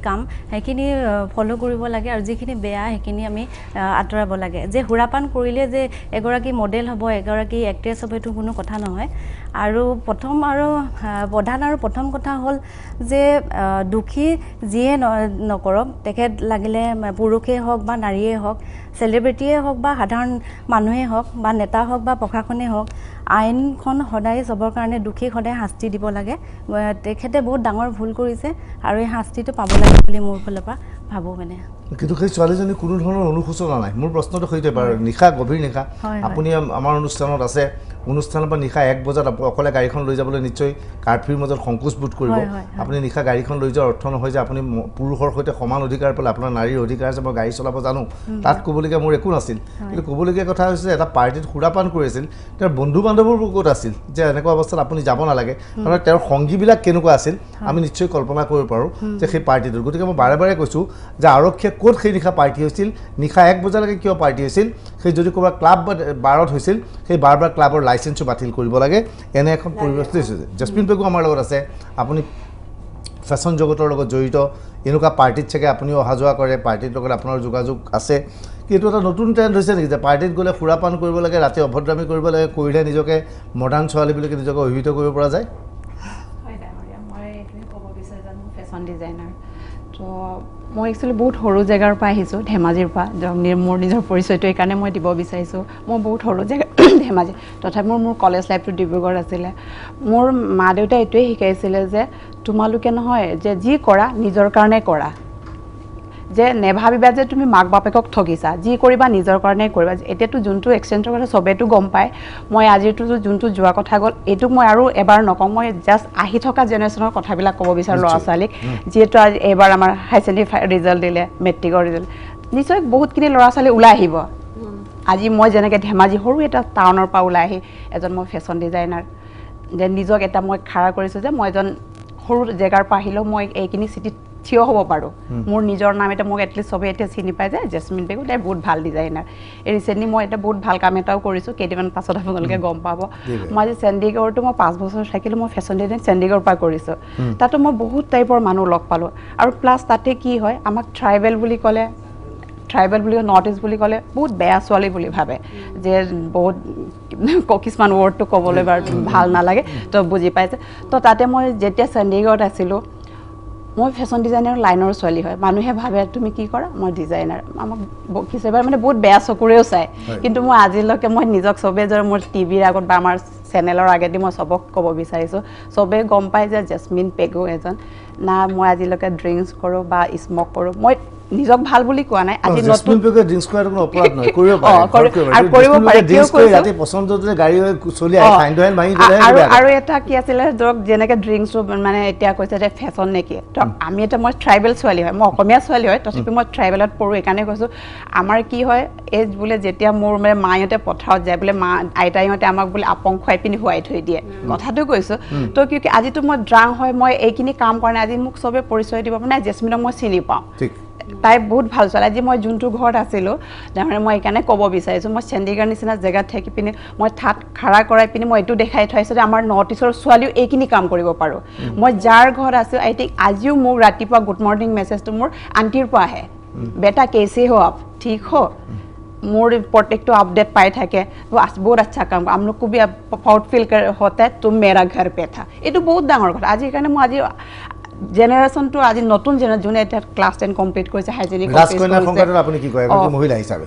কাম সেইখিনি ফ'ল' কৰিব লাগে, আৰু যিখিনি বেয়া সেইখিনি আমি আঁতৰাব লাগে। যে সুৰাপান কৰিলে যে এগৰাকী মডেল হ'ব, এগৰাকী এক্ট্ৰেছ হ'ব, এইটো কোনো কথা নহয়। আৰু প্ৰথম কথা হ'ল যে দুখী যিয়ে নকৰক, তেখেত লাগিলে পুৰুষেই হওক বা নাৰীয়েই হওক, চেলিব্ৰিটিয়ে হওক বা সাধাৰণ মানুহেই হওক বা নেতা হওক বা প্ৰশাসনেই হওক, আইনখন সদায় চবৰ কাৰণে দোষীক সদায় শাস্তি দিব লাগে। তেখেতে বহুত ডাঙৰ ভুল কৰিছে আৰু এই শাস্তিটো পাব লাগে বুলি মোৰ ফালৰ পৰা ভাবোঁ। মানে কিন্তু সেই ছোৱালীজনী কোনো ধৰণৰ অনুশোচনা নাই। মোৰ প্ৰশ্নটো সেইটোৱে বাৰু, নিশা গভীৰ নিশা আপুনি আমাৰ অনুষ্ঠানত আছে, অনুষ্ঠানৰ পৰা নিশা 1 বজাত অকলে গাড়ীখন লৈ যাবলৈ নিশ্চয় কাৰফিউৰ মাজত সংকোচ বোধ কৰিব। আপুনি নিশা গাড়ীখন লৈ যোৱাৰ অৰ্থ নহয় যে আপুনি পুৰুষৰ সৈতে সমান অধিকাৰ পালে, আপোনাৰ নাৰীৰ অধিকাৰ আছে, মই গাড়ী চলাব জানো, তাত ক'বলগীয়া মোৰ একো নাছিল। কিন্তু ক'বলগীয়া কথা হৈছে এটা পাৰ্টিত সুৰাপান কৰি আছিল, তেওঁৰ বন্ধু বান্ধৱবোৰ ক'ত আছিল যে এনেকুৱা অৱস্থাত আপুনি যাব নালাগে, কাৰণ তেওঁৰ সংগীবিলাক কেনেকুৱা আছিল আমি নিশ্চয় কল্পনা কৰিব পাৰোঁ যে সেই পাৰ্টিটোত। গতিকে মই বাৰে বাৰে কৈছোঁ যে আৰক্ষীয়ে ক'ত সেই নিশা পাৰ্টি হৈছিল, নিশা 1 বজালৈকে কিয় পাৰ্টি হৈছিল, সেই যদি ক'ৰবাত ক্লাব বা বাৰত হৈছিল সেই বাৰ ক্লাবৰ লাইচেঞ্চো বাতিল কৰিব লাগে। এনে এখন পৰিৱেশ হৈছে। জেচমিন পেগু আমাৰ লগত আছে, আপুনি ফেশ্বন জগতৰ লগত জড়িত, এনেকুৱা পাৰ্টিত চাগে আপুনিও অহা যোৱা কৰে, পাৰ্টিৰ লগত আপোনাৰ যোগাযোগ আছে। কিন্তু এটা নতুন ট্ৰেণ্ড হৈছে নেকি যে পাৰ্টিত গ'লে সুৰাপান কৰিব লাগে, ৰাতি অভদ্ৰামী কৰিব লাগে, কৰিলে নিজকে মডাৰ্ণ ছোৱালী বুলি নিজকে অভিহিত কৰিব পৰা যায়? হয় ডাঙৰীয়া, মই এইটোৱে ক'ব বিচাৰোঁ যে মোৰ ফেশ্বন ডিজাইনাৰ, তো মই একচুৱেলি বহুত সৰু জেগাৰ পৰা আহিছোঁ, ধেমাজিৰ পৰা। মোৰ নিজৰ পৰিচয়টো এইকাৰণে মই দিব বিচাৰিছোঁ। মই বহুত সৰু জেগা ধেমাজি, তথাপি মোৰ কলেজ লাইফটো ডিব্ৰুগড় আছিলে। মোৰ মা দেউতাই এইটোৱে শিকাইছিলে যে তোমালোকে নহয় যে যি কৰা নিজৰ কাৰণে কৰা, যে নেভাবিবা যে তুমি মাক বাপেকক ঠগিছা, যি কৰিবা নিজৰ কাৰণে কৰিবা। এতিয়াতো যোনটো এক্সিডেণ্টৰ কথা চবেইতো গম পায়, মই আজিৰটো যোনটো যোৱা কথা গ'ল এইটোক মই আৰু এবাৰ নকওঁ, মই জাষ্ট আহি থকা জেনেৰেশ্যনৰ কথাবিলাক ক'ব বিচাৰোঁ ল'ৰা ছোৱালীক। যিহেতু আজি এইবাৰ আমাৰ হাই ছেকেণ্ডেৰী ৰিজাল্ট দিলে, মেট্ৰিকৰ ৰিজাল্ট, নিশ্চয় বহুতখিনি ল'ৰা ছোৱালী ওলাই আহিব। আজি মই যেনেকৈ ধেমাজি সৰু এটা টাউনৰ পৰা ওলাই আহি এজন মই ফেশ্বন ডিজাইনাৰ, যে নিজক এটা মই খাৰা কৰিছোঁ যে মই এজন সৰু জেগাৰ পৰা আহিলেও মই এইখিনি চিটিত থিয় হ'ব পাৰোঁ। মোৰ নিজৰ নাম এটা মোক এটলিষ্ট চবেই এতিয়া চিনি পায় যে জেচমিন বেগু, তাই বহুত ভাল ডিজাইনাৰ। এই ৰিচেণ্টলি মই এটা বহুত ভাল কাম এটাও কৰিছোঁ, কেইদিনমান পাছত আপোনালোকে গম পাব। মই আজি চণ্ডীগড়তো মই 5 বছৰ থাকিলোঁ, মই ফেশ্বন ডিজাইন চণ্ডীগড়ৰ পৰা কৰিছোঁ। তাতো মই বহুত টাইপৰ মানুহ লগ পালোঁ। আৰু প্লাছ তাতে কি হয়, আমাক ট্ৰাইবেল বুলি ক'লে, নৰ্থ ইষ্ট বুলি ক'লে বহুত বেয়া ছোৱালী বুলি ভাবে, যে বহুত কিছুমান ৱৰ্ডটো ক'বলৈ বাৰু ভাল নালাগে, তো বুজি পাইছে। তো তাতে মই যেতিয়া চণ্ডীগড়ত আছিলোঁ, মই ফেশ্বন ডিজাইনাৰ লাইনৰ ছোৱালী হয়, মানুহে ভাবে তুমি কি কৰা, মই ডিজাইনাৰ। আমাক কিছুমান মানে বহুত বেয়া চকুৰেও চায়, কিন্তু মই আজিলৈকে মই নিজক চবেই যে মোৰ টিভিৰ আগত বা আমাৰ চেনেলৰ আগেদি মই চবক ক'ব বিচাৰিছোঁ, চবেই গম পায় যে জেচমিন পেগু এজন না মই আজিলৈকে ড্ৰিংকছ কৰোঁ বা স্মক কৰোঁ। মই নিজক ভাল বুলি কোৱা নাই। আজি জেচমিন পেগুৱে ড্ৰিংকছ কৰাটো কোনো অপৰাধ নহয়, কৰিব পাৰে। ৰাতি পচন্দতে গাড়ী হৈ চলি আহে, ফাইন ভাঙি আৰু এটা কি আছিলে, ধৰক যেনেকৈ ড্ৰিংকছটো মানে এতিয়া কৈছে যে ফেশ্বন নেকি, তো আমি এটা মই ট্ৰাইবেল ছোৱালী হয়, মই অসমীয়া ছোৱালী হয়, তথাপি মই ট্ৰাইবেলত পঢ়োঁ। এইকাৰণে কৈছোঁ আমাৰ কি হয়, এই বোলে যেতিয়া মোৰ মানে মাহঁতে পথাৰত যায় বোলে, আইতাহঁতে আমাক বোলে আপং খুৱাই পিনি শুৱাই থৈ দিয়ে, কথাটো কৈছোঁ। তো কি আজিতো মই ড্ৰাং হয়, মই এইখিনি কাম কৰা নাই, আজি মোক চবে পৰিচয় দিব মানে জেচমিনক মই চিনি পাওঁ, তাই বহুত ভাল ছোৱালী। আজি মই যোনটো ঘৰত আছিলোঁ, তাৰমানে মই সেইকাৰণে ক'ব বিচাৰিছোঁ, মই চণ্ডীগড় নিচিনা জেগাত থাকি পিনি মই ঠাত খাৰা কৰাই পিনি মই এইটো দেখাই থৈছোঁ যে আমাৰ নৰ্থ ইষ্টৰ ছোৱালীও এইখিনি কাম কৰিব পাৰোঁ। মই যাৰ ঘৰত আছোঁ, আই থিংক আজিও মোক ৰাতিপুৱা গুড মৰ্ণিং মেছেজটো মোৰ আণ্টিৰ পৰা আহে, বেটা কেইছে हो आप, ঠিক हो। মোৰ প্ৰত্যেকটো আপডেট পাই থাকে, বহুত আচ্ছা কাম, हम लोग को भी प्राउड फील होता है तुम मेरा घर पे था। এইটো বহুত ডাঙৰ কথা। আজি সেইকাৰণে মই আজি জেনেৰেশ্যনটো, আজি নতুন যোনে এতিয়া ক্লাছ 10 কমপ্লিট কৰিছে, হাই ছেকেণ্ডেৰী মহিলা হিচাপে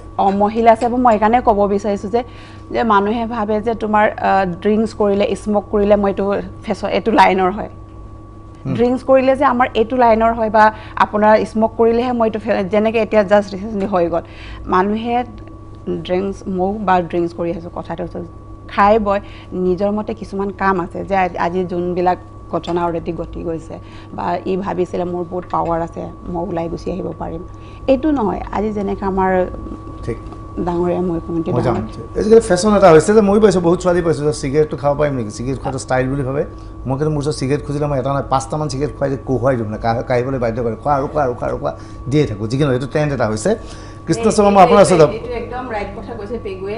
মই সেইকাৰণে ক'ব বিচাৰিছোঁ যে মানুহে ভাবে যে তোমাৰ ড্ৰিংকছ কৰিলে, স্মক কৰিলে মই এইটো লাইনৰ হয়, ড্ৰিংকছ কৰিলে যে আমাৰ এইটো লাইনৰ হয়, বা আপোনাৰ স্মক কৰিলেহে মই এইটো, যেনেকৈ এতিয়া জাষ্ট ৰিচেণ্টলি হৈ গ'ল, মানুহে ড্ৰিংকছ মৌ বা ড্ৰিংকছ কৰি আছোঁ, কথাটো খাই বয় নিজৰ মতে কিছুমান কাম আছে, যে আজি যোনবিলাক ঘটনা অলৰেডি ঘটি গৈছে, বা ই ভাবিছিলে মোৰ বহুত পাৱাৰ আছে, মই ওলাই গুচি আহিব পাৰিম, এইটো নহয়। আজি যেনেকৈ আমাৰ ডাঙৰীয়া মুখ্যমন্ত্ৰী আজিকালি ফেশ্বন এটা হৈছে যে মই পাইছোঁ, বহুত ছোৱালী পাইছোঁ যে চিগাৰেটটো খাব পাৰিম নেকি, চিগাৰেট খোৱাটো ষ্টাইল বুলি ভাবে। মই কিন্তু মোৰ ওচৰত চিগাৰেট খুজিলে মই এটা নহয় 5টামান চিগাৰেট খুৱাই কোহোৱাই দিওঁ, মানে কাঢ়িবলৈ বাধ্য কৰে, খোৱা আৰু খোৱা দিয়ে থাকোঁ, যিকোনো এইটো ট্ৰেণ্ড এটা হৈছে। কৃষ্ণ শৰ্মা, মই আপোনাৰ ওচৰত একদম ৰাইট কথা কৈছে পেগুৱে।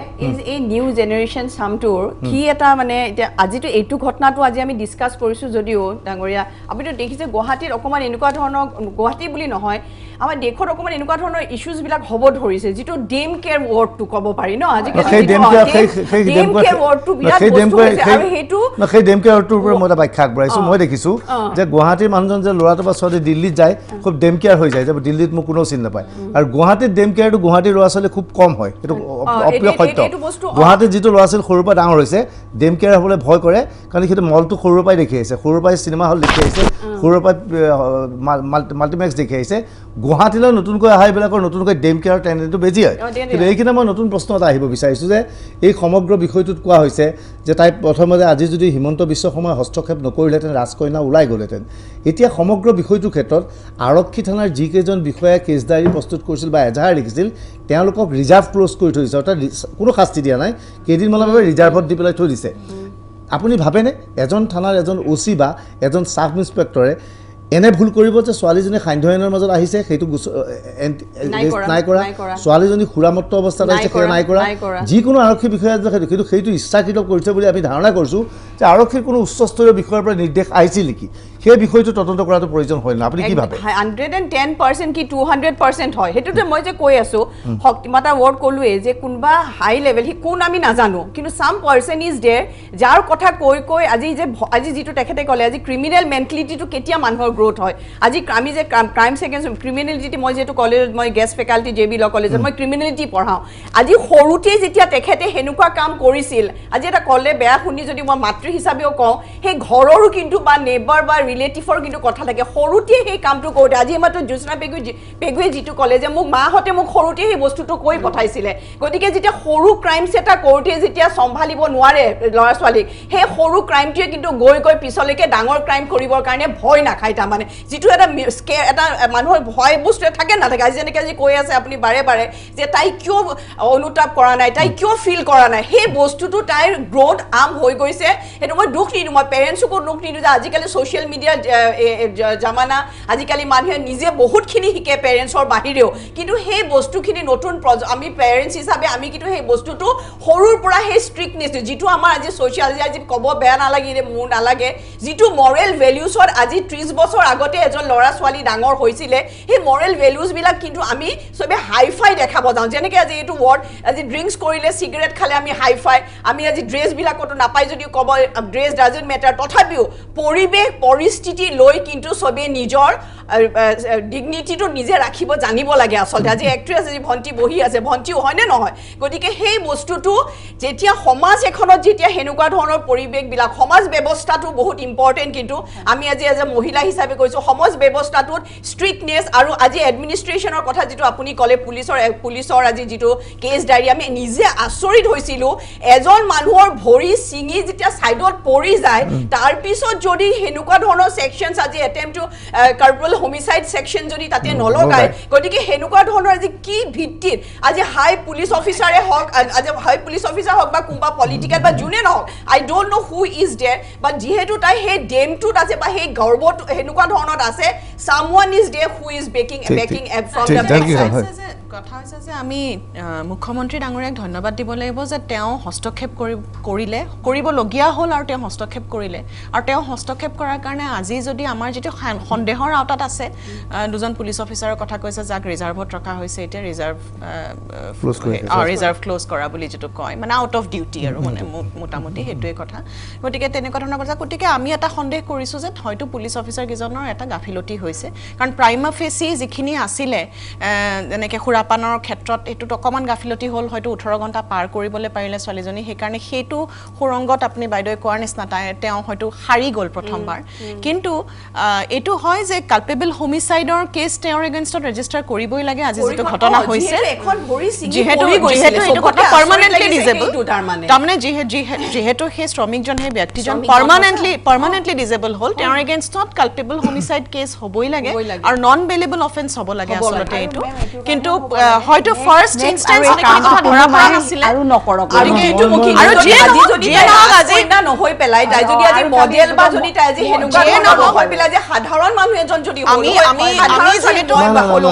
এই নিউ জেনেৰেশ্যন চামটোৰ কি এটা মানে, এতিয়া আজিতো এইটো ঘটনাটো আজি আমি ডিছকাছ কৰিছোঁ যদিও ডাঙৰীয়া, আপুনিতো দেখিছে গুৱাহাটীত অকণমান এনেকুৱা ধৰণৰ, গুৱাহাটী বুলি নহয় আমাৰ দেশত অকণমান এনেকুৱা ধৰণৰ ইছ্যুজবিলাক হ'ব ধৰিছে, যিটো ডেম কেয়াৰ ৱৰ্ডটো ক'ব পাৰি ন আজিকালি, সেই ডেম কেয়াৰ ৱৰ্ডটোৰ ওপৰত মই এটা ব্যাখ্যা আগবঢ়াইছোঁ। মই দেখিছোঁ যে গুৱাহাটীৰ মানুহজন যে ল'ৰাটো বা ছোৱালী দিল্লীত যায়, খুব ডেম কেয়াৰ হৈ যায়, যে দিল্লীত মোক কোনেও চিনি নাপায়, আৰু গুৱাহাটীত ডেম কেয়াৰটো গুৱাহাটীৰ ল'ৰা ছোৱালী খুব কম হয়, এইটো অপ্ৰিয় সত্য। গুৱাহাটীত যিটো ল'ৰা ছোৱালী সৰুৰ পৰা ডাঙৰ হৈছে, ডেম কেয়াৰ হ'বলৈ ভয় কৰে, কাৰণ সেইটো মলটো সৰুৰ পৰাই দেখি আহিছে, সৰুৰ পৰাই চিনেমা হল দেখি আহিছে, সৰুৰ পৰাই মাল্টিপ্লেক্স দেখি আহিছে। গুৱাহাটীলৈ নতুনকৈ অহা এইবিলাকৰ নতুনকৈ ডেম কেয়াৰৰ টেণ্ডেঞ্চিটো বেছি হয়। কিন্তু এইখিনি মই নতুন প্ৰশ্ন এটা আহিব বিচাৰিছোঁ, যে এই সমগ্ৰ বিষয়টোত কোৱা হৈছে যে তাই প্ৰথমতে আজি যদি হিমন্ত বিশ্ব শৰ্মাই হস্তক্ষেপ নকৰিলেহেঁতেন, ৰাজকন্যা ওলাই গ'লহেঁতেন। এতিয়া সমগ্ৰ বিষয়টোৰ ক্ষেত্ৰত আৰক্ষী থানাৰ যিকেইজন বিষয়াই কেছ ডায়েৰী প্ৰস্তুত কৰিছিল বা এজাহাৰ লিখিছিল, তেওঁলোকক ৰিজাৰ্ভ ক্ল'জ কৰি থৈ দিছে, অৰ্থাৎ কোনো শাস্তি দিয়া নাই, কেইদিনমানৰ বাবে ৰিজাৰ্ভত দি পেলাই থৈ দিছে। আপুনি ভাবেনে এজন থানাৰ এজন OC বা এজন চাব ইন্সপেক্টৰে এনে ভুল কৰিব যে ছোৱালীজনী সান্ধ্য আইনৰ মাজত আহিছে সেইটো নাই কৰা, ছোৱালীজনী সুৰামত্ত অৱস্থাত আহিছে সেয়া নাই কৰা, যিকোনো আৰক্ষী বিষয়া কিন্তু সেইটো ইচ্ছাকৃত কৰিছে বুলি আমি ধাৰণা কৰিছোঁ যে আৰক্ষীৰ কোনো উচ্চস্তৰীয় বিষয়াৰ পৰা নিৰ্দেশ আহিছিল নেকি, সেই বিষয়টো তদন্ত কৰাটো প্ৰয়োজন হয় না আপুনি কি ভাবে 110% কি 200% হয় হেতুতে মই যে কৈ আছো শক্তিমাতা ৱৰ্ড কলোৱে যে কোনবা হাই লেভেল হি কোন আমি নাজানো কিন্তু সাম পাৰ্সন ইজ देयर যাৰ কথা কৈ আজি যেটো তেখেতে কলে আজি ক্ৰিমিনেল মেন্টালিটিটো কেতিয়া মানুহৰ গ্ৰোথ হয় আজি আমি যে ক্ৰাইম সেকেন্স ক্ৰিমিনেলিটি মই যেটো কলেজত মই গেষ্ট ফেকাল্টি জেবি ল কলেজত মই ক্ৰিমিনেলিটি পঢ়াও আজি সৰুতে যেতিয়া তেখেতে হেনুকা কাম কৰিছিল আজি এটা কলে বেয়া শুনি যদি মই মাতৃ হিচাপেও কওঁ সেই ঘৰৰো কিন্তু বা নেবাৰ বা ৰিলেটিভৰ কিন্তু কথা থাকে সৰুতে সেই কামটো কৰোতে আজি মাত্ৰ জুসনা পেগুৱে যেটো কলে যে মোক মাহতে মোক সৰুতে সেই বস্তুটো কৈ পঠাইছিলে গতিকে যেতিয়া সৰু ক্ৰাইমছ এটা কৰোতে যেতিয়া সম্ভালিব নোৱাৰে ল'ৰা ছোৱালীক সেই সৰু ক্ৰাইমটোৱে কিন্তু গৈ পিছলৈকে ডাঙৰ ক্ৰাইম কৰিবৰ কাৰণে ভয় নাখায় তাৰ মানে যেটো এটা মানুহৰ ভয় বস্তু থাকে না থাকে আজি যেনেকৈ আজি কৈ আছে আপুনি বাৰে যে তাই কিয় অনুতাপ কৰা নাই তাই কিয় ফিল কৰা নাই সেই বস্তুটো তাইৰ গ্ৰোথ আম হৈ গৈছে এটো মই দুখ নিদিওঁ মই পেৰেণ্টছকো দুখ নিদিওঁ যে আজিকালি সোশ্যাল মিডিয়া জামানা আজিকালি মানুহে নিজে বহুতখিনি শিকে পেৰেণ্টছৰ বাহিৰেও কিন্তু সেই বস্তুখিনি নতুন আমি পেৰেণ্টছ হিচাপে আমি কিন্তু সেই বস্তুটো সৰুৰ পৰা সেই ষ্ট্ৰিক্টনেছ যেটো আমাৰ আজি সোশ্যাল আজি ক'ব বেয়া নালাগিলে মোৰ নালাগে যেটো মৰেল ভেলিউছৰ আজি 30 বছৰ আগতে এজন ল'ৰা ছোৱালী ডাঙৰ হৈছিলে সেই মৰেল ভেলিউজ বিলাক কিন্তু আমি সবে হাইফাই দেখাব যাওঁ যেনেকৈ আজি এইটো ৱৰ্ড আজি ড্ৰিংকছ কৰিলে সিগাৰেট খালে আমি হাইফাই আমি আজি ড্ৰেছ বিলাকতো নাপাই যদি ক'ব ড্ৰেছ ডাজন্ট মেটাৰ তথাপিও পৰিৱেশ পৰিস্থিতি লৈ কিন্তু সবে নিজৰ ডিগনিটিটো নিজে ৰাখিব জানিব লাগে আচলতে আজি এক্ট্ৰেছ আজি ভণ্টি বহি আছে ভণ্টিও হয়নে নহয় গতিকে সেই বস্তুটো যেতিয়া সমাজ এখনত যেতিয়া হেনুকা ধৰণৰ পৰিৱেশবিলাক সমাজ ব্যৱস্থাটো বহুত ইম্পৰ্টেণ্ট কিন্তু আমি আজি এজ এ মহিলা হিচাপে কৈছোঁ সমাজ ব্যৱস্থাটোত ষ্ট্ৰিক্টনেছ আৰু আজি এডমিনিষ্ট্ৰেশ্যনৰ কথা যেটো আপুনি ক'লে পুলিচৰ আজি যেটো কেছ ডায়েৰী আমি নিজে আচৰিত হৈছিলোঁ এজন মানুহৰ ভৰি ছিঙি যেতিয়া ছাইডত পৰি যায় তাৰ পিছত যদি হেনুকা ধৰণৰ সেকশনছ আজি এটেম্প টু কাৰ্পল হোমিসাইড সেকশন যদি তাতে নলগায় গতিকে হেনুকা ধৰণৰ আজি কি ভিত্তিত আজি হাই পুলিচ অফিচাৰে হওক আজি হাই পুলিচ অফিচাৰ হওক বা কোনবা পলিটিক্যাল বা জুনে নহওক I don't know who is there but যেহেতু তাই সেই ডেমটোত আছে বা সেই গৰ্বটো হেনুকা ধৰণত আছে someone is there who is backing from the কথা হৈছে যে আমি মুখ্যমন্ত্ৰী ডাঙৰীয়াক ধন্যবাদ দিব লাগিব যে তেওঁ হস্তক্ষেপ কৰিবলগীয়া হ'ল আৰু তেওঁ হস্তক্ষেপ কৰিলে আৰু তেওঁ হস্তক্ষেপ কৰাৰ কাৰণে আজি যদি আমাৰ যেটো সন্দেহৰ আওতাত আছে দুজন পুলিচ অফিচাৰৰ কথা কৈছে যাক ৰিজাৰ্ভত ৰখা হৈছে এতিয়া ৰিজাৰ্ভ ক্লোজ কৰা বুলি যেটো কয় মানে আউট অফ ডিউটি আৰু মানে মোটামুটি হেতুৱে কথা গতিকে তেনেকুৱা ধৰণৰ কথা গতিকে আমি এটা সন্দেহ কৰিছো যে হয়তো পুলিচ অফিচাৰ কিজনৰ এটা গাফিলতি হৈছে কাৰণ প্ৰাইমা ফেসি যিখিনি আছিলে যেনেকৈ সুৰাপানৰ ক্ষেত্ৰত এটোত অকমান গাফিলতি হ'ল হয়তো 18 ঘণ্টা পাৰ কৰিবলৈ পাৰিলে ছোৱালীজনী সেইকাৰণে সেইটো সুৰংগত আপুনি বাইদেউ কোৱাৰ নিচিনা তেওঁ হয়তো হাৰি গ'ল প্ৰথমবাৰ কিন্তু এটো হয় যে কালপেবল হোমিসাইডৰ কেছ তেওঁৰ এগেইনষ্টত ৰেজিষ্টাৰ কৰিবই লাগে আজি যেটো ঘটনা হৈছে এখন ভৰি ছিঙি যেহেতু এইটো কথা পাৰ্মানেন্টলি ডিজেবল তাৰমানে যেহেতু সেই শ্ৰমিকজন সেই ব্যক্তিজন পাৰ্মানেন্টলি ডিজেবল হ'ল তেওঁৰ এগেইনষ্টত কালপেবল হোমিসাইড কেছ হ'বই লাগে আৰু নন বেলেবল অফেন্স হ'ব লাগে আচলতে এইটো কিন্তু হয়তো ফাৰ্স্ট ইনস্টেন্স এটা কথা ধৰা পৰা নাছিল আৰু নকৰক আৰু এইটো মুখী আৰু যিয়ে আজি না নহৈ পেলাই তাই যদি আজি মডেল বা যদি তাই আজি হেনুকা নহৈ পেলাই যে সাধাৰণ মানুহ এজন যদি আমি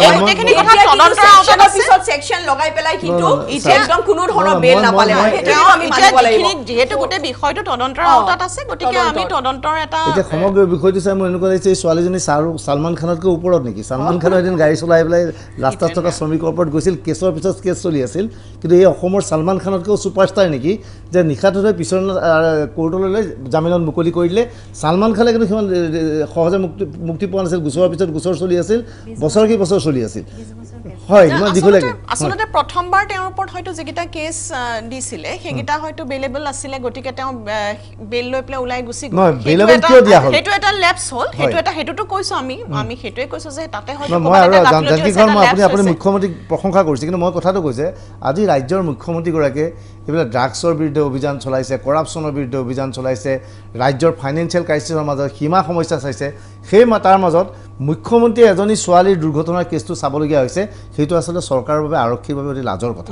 যেহেতু এইখিনি কথা তদন্তৰ আওতাত পিছত সেকশন লগাই পেলাই কিন্তু একদম কোনো ধৰণৰ বেল নাপালে এতিয়াও আমি মানিব লাগিব যেহেতু গোটেই বিষয়টো তদন্তৰ আওতাত আছে গতিকে আমি তদন্তৰ এটা এতিয়া সমগ্ৰ বিষয়টো চাই মই এনেকুৱা লাগিছে ছোৱালীজনী সালমান খানতকৈ ওপৰত নেকি সালমান খানৰ এদিন গাড়ী চলাই পেলাই ৰাস্তাত থকা শ্ৰমিকৰ ওপৰত গৈছিল কেছৰ পিছত কেছ চলি আছিল কিন্তু এই অসমৰ সালমান খানতকৈও ছুপাৰষ্টাৰ নেকি যে নিশাটোতে পিছৰ কোৰ্টলৈ জামিনত মুকলি কৰি দিলে সালমান খানে কিন্তু সিমান সহজে মুক্তি পোৱা নাছিল গোচৰৰ পিছত গোচৰ চলি আছিল বছৰ কি বছৰ চলি আছিল হয় ইমান দীঘলীয়াকৈ আচলতে প্ৰথমবাৰ তেওঁৰ ওপৰত হয়তো যেগিটা কেছ দিছিলে সেইগিটা হয়তো বেলেবল আছিলে গতিকে তেওঁ বেল লৈ পেলাই ওলাই গুচি গ'ল সেইটো এটা লেপছ হ'ল সেইটোতো কৈছো আমি সেইটোৱে কৈছো যে তাতে হয়তো আপুনি মুখ্যমন্ত্ৰীক প্ৰশংসা কৰিছে কিন্তু মই কথাটো কৈছে আজি ৰাজ্যৰ মুখ্যমন্ত্ৰীগৰাকীয়ে এইবিলাক ড্ৰাগছৰ বিৰুদ্ধে অভিযান চলাইছে কৰাপশ্যনৰ বিৰুদ্ধে অভিযান চলাইছে ৰাজ্যৰ ফাইনেন্সিয়েল ক্ৰাইচিছৰ মাজত সীমা সমস্যা চাইছে সেই তাৰ মাজত মুখ্যমন্ত্ৰীয়ে এজনী ছোৱালীৰ দুৰ্ঘটনাৰ কেছটো চাবলগীয়া হৈছে সেইটো আচলতে চৰকাৰৰ বাবে আৰক্ষীৰ বাবে অতি লাজৰ কথা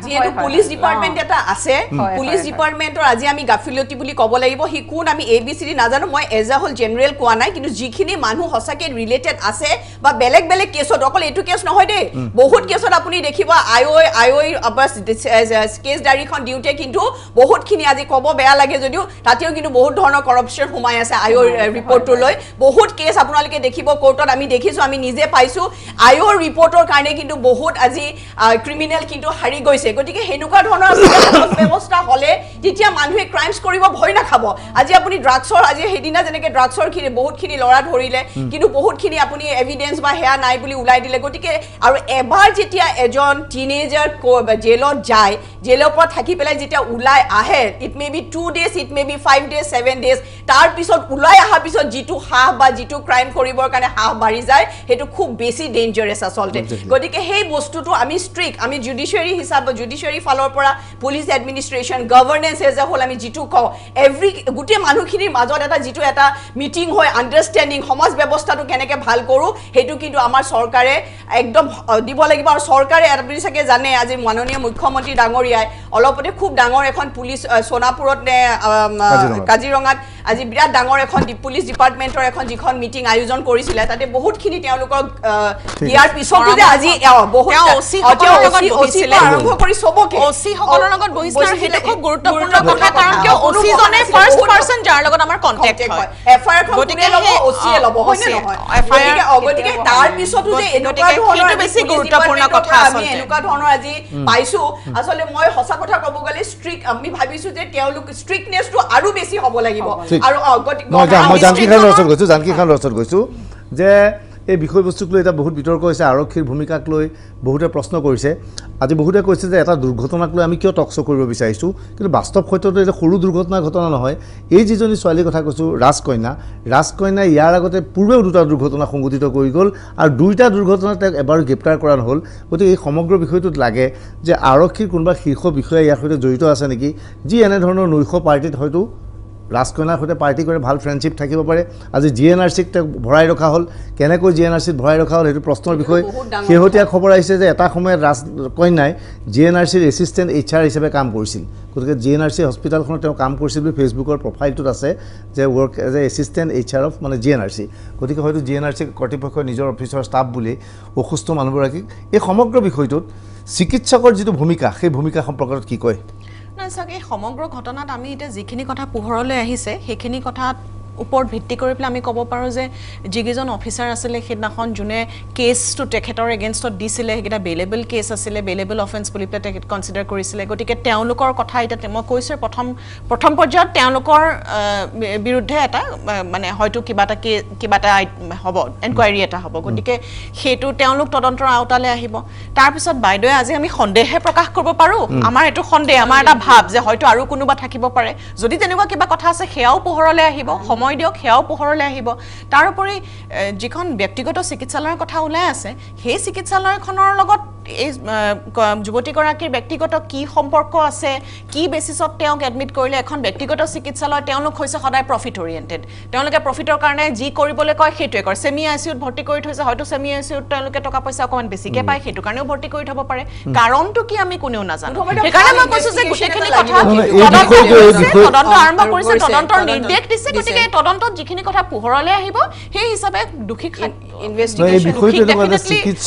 যিহেতু পুলিচ ডিপাৰ্টমেণ্ট এটা আছে পুলিচ ডিপাৰ্টমেণ্টৰ আজি আমি গাফিলতি বুলি ক'ব লাগিব সি কোন আমি ABCD নাজানো মই এজ আ হোল জেনেৰেল কোৱা নাই কিন্তু যিখিনি মানুহ সঁচাকৈ ৰিলেটেড আছে বা বেলেগ বেলেগ কেছত অকল এইটো কেছ নহয় দেই বহুত কেছত আপুনি দেখিব আই কেছ ডায়েৰী এখন দিওঁতে কিন্তু বহুতখিনি আজি ক'ব বেয়া লাগে যদিও তাতেও কিন্তু বহুত ধৰণৰ কৰাপশ্যন সোমাই আছে আইঅ'ৰ ৰিপৰ্টটো লৈ বহুত কেছ আপোনালোকে দেখিব কোৰ্টত আমি দেখিছোঁ আমি নিজে পাইছোঁ আইঅ'ৰ ৰিপৰ্টৰ কাৰণে কিন্তু বহুত আজি ক্ৰিমিনেল কিন্তু হাৰি গৈছে গতিকে সেনেকুৱা ধৰণৰ ব্যৱস্থা হ'লে তেতিয়া মানুহে ক্ৰাইমছ কৰিব ভয় নাখাব আজি আপুনি ড্ৰাগছৰ আজি সেইদিনা যেনেকৈ ড্ৰাগছৰ বহুতখিনি ল'ৰা ধৰিলে কিন্তু বহুতখিনি আপুনি এভিডেন্স বা সেয়া নাই বুলি ওলাই দিলে গতিকে আৰু এবাৰ যেতিয়া এজন টিনেজাৰ জেলত যায় জেলৰ পৰা থাকি পেলাই যেতিয়া ওলাই আহে it may be 2 days it may be 5 days 7 days তাৰ পিছত ওলাই অহাৰ পিছত যিটো সাহ বা যিটো ক্ৰাইম কৰিবৰ কাৰণে সাহ বাঢ়ি যায় সেইটো খুব বেছি ডেঞ্জাৰাছ আচলতে গতিকে সেই বস্তুটো আমি ষ্ট্ৰিক্ট আমি জুডিচিয়াৰী হিচাপে জুডিচিয়াৰী ফালৰ পৰা police administration governance as a whole আমি যিটো কওঁ গোটেই মানুহখিনিৰ মাজত যিটো এটা মিটিং হয় আণ্ডাৰষ্টেণ্ডিং সমাজ ব্যৱস্থাটো কেনেকৈ ভাল কৰোঁ সেইটো কিন্তু আমাৰ চৰকাৰে একদম দিব লাগিব আৰু চৰকাৰে আপুনি চাগে জানে আজি মাননীয় মুখ্যমন্ত্ৰী ডাঙৰীয়াই অলপতে খুব ডাঙৰ এখন পুলিচ সোণাপুৰত নে কাজিৰঙাত আজি বিৰাট ডাঙৰ এখন পুলিচ ডিপাৰ্টমেণ্টৰ এখন যিখন মিটিং আয়োজন কৰিছিলে তাতে বহুতখিনি তেওঁলোকক দিয়াৰ পিছতো যে আজি বহুত আৰম্ভ কৰি চবকে অচিসকলৰ লগত বহিছিল আৰু সেইটো খুব গুৰুত্বপূৰ্ণ কথা কাৰণ কিয় অচি জনে ফাৰ্ষ্ট পাৰ্সন যাৰ লগত আমাৰ কন্টেক্ট হয় এফআইআৰ খন গতিকে ল'ব অচিয়ে ল'ব হয় নে নহয় গতিকে তাৰ পিছতো যে এনেকুৱা ধৰণৰ বেছি গুৰুত্বপূৰ্ণ কথা আমি এনেকুৱা ধৰণৰ আজি পাইছো আচলতে মই সঁচা কথা ক'ব গ'লে ষ্ট্ৰিক্ট আমি ভাবিছো যে তেওঁলোক ষ্ট্ৰিক্টনেছটো আৰু বেছি হ'ব লাগিব আৰু মই জানকী খানৰ ওচৰত গৈছোঁ যে এই বিষয়বস্তুক লৈ এটা বহুত বিতৰ্ক হৈছে আৰক্ষীৰ ভূমিকাক লৈ বহুতে প্ৰশ্ন কৰিছে আজি বহুতে কৈছে যে এটা দুৰ্ঘটনাক লৈ আমি কিয় টকশ্ব' কৰিব বিচাৰিছোঁ কিন্তু বাস্তৱ সত্যটো এটা সৰু দুৰ্ঘটনাৰ ঘটনা নহয় এই যিজনী ছোৱালীৰ কথা কৈছোঁ ৰাজকন্যা ইয়াৰ আগতে পূৰ্বেও দুটা দুৰ্ঘটনা সংঘটিত কৰি গ'ল আৰু দুইটা দুৰ্ঘটনাত তেওঁক এবাৰ গ্ৰেপ্তাৰ কৰা নহ'ল গতিকে এই সমগ্ৰ বিষয়টোত লাগে যে আৰক্ষীৰ কোনোবা শীৰ্ষ বিষয়া ইয়াৰ সৈতে জড়িত আছে নেকি যি এনেধৰণৰ নৈশ পাৰ্টিত হয়তো ৰাজকন্যাৰ সৈতে পাৰ্টি কৰি ভাল ফ্ৰেণ্ডশ্বিপ থাকিব পাৰে আজি GNRCক তেওঁক ভৰাই ৰখা হ'ল কেনেকৈ GNRCত ভৰাই ৰখা হ'ল সেইটো প্ৰশ্নৰ বিষয় শেহতীয়া খবৰ আহিছে যে এটা সময়ত ৰাজকন্যাই GNRCৰ এছিষ্টেণ্ট HR হিচাপে কাম কৰিছিল গতিকে GNRC হস্পিটেলখনত তেওঁ কাম কৰিছিল বুলি ফেচবুকৰ প্ৰফাইলটোত আছে যে work as a assistant HR of মানে GNRC গতিকে হয়তো GNRC কৰ্তৃপক্ষই নিজৰ অফিচৰ ষ্টাফ বুলি অসুস্থ মানুহগৰাকীক এই সমগ্ৰ বিষয়টোত চিকিৎসকৰ যিটো ভূমিকা সেই ভূমিকা সম্পৰ্কত কি কয় নাই চাগে সমগ্ৰ ঘটনাত আমি এতিয়া যিখিনি কথা পোহৰলৈ আহিছে সেইখিনি কথাত ওপৰত ভিত্তি কৰি পেলাই আমি ক'ব পাৰোঁ যে যিকেইজন অফিচাৰ আছিলে সেইদিনাখন যোনে কেছটো তেখেতৰ এগেইনষ্টত দিছিলে সেইকেইটা বেলেবল কেছ আছিলে বেলেবল অফেন্স বুলি পেলাই তেখেত কনচিডাৰ কৰিছিলে গতিকে তেওঁলোকৰ কথা এতিয়া মই কৈছোঁ প্ৰথম পৰ্যায়ত তেওঁলোকৰ বিৰুদ্ধে এটা মানে হয়তো কিবা এটা হ'ব এনকুৱাৰী এটা হ'ব গতিকে সেইটো তেওঁলোক তদন্তৰ আওতালৈ আহিব তাৰপিছত বাইদেৱে আজি আমি সন্দেহে প্ৰকাশ কৰিব পাৰোঁ আমাৰ এইটো সন্দেহ আমাৰ এটা ভাৱ যে হয়তো আৰু কোনোবা থাকিব পাৰে যদি তেনেকুৱা কিবা কথা আছে সেয়াও পোহৰলৈ আহিব দিয়ক সেয়াও পোহৰলৈ আহিব তাৰোপৰি যিখন ব্যক্তিগত চিকিৎসালয়ৰ কথা ওলাই আছে সেই চিকিৎসালয়খনৰ লগত এই যুৱতীগৰাকীৰ ব্যক্তিগত কি সম্পৰ্ক আছে কি বেচিছত তেওঁক এডমিট কৰিলে এখন ব্যক্তিগত চিকিৎসালয় তেওঁলোক হৈছে সদায় প্ৰফিট অৰিয়েণ্টেড তেওঁলোকে প্ৰফিটৰ কাৰণে যি কৰিবলৈ কয় সেইটোৱে কৰে ছেমি আইচিউত ভৰ্তি কৰি থৈছে হয়তো ছেমি আইচিউত তেওঁলোকে টকা পইচা অকণমান বেছিকৈ পায় সেইটো কাৰণেও ভৰ্তি কৰি থ'ব পাৰে কাৰণটো কি আমি কোনেও নাজানো সেইকাৰণে মই কৈছোঁ যে গোটেইখিনি কথা তদন্ত আৰম্ভ কৰিছে তদন্তৰ নিৰ্দেশ দিছে গতিকে তদন্তত যিখিনি কথা পোহৰলৈ আহিব সেই হিচাপে দোষীক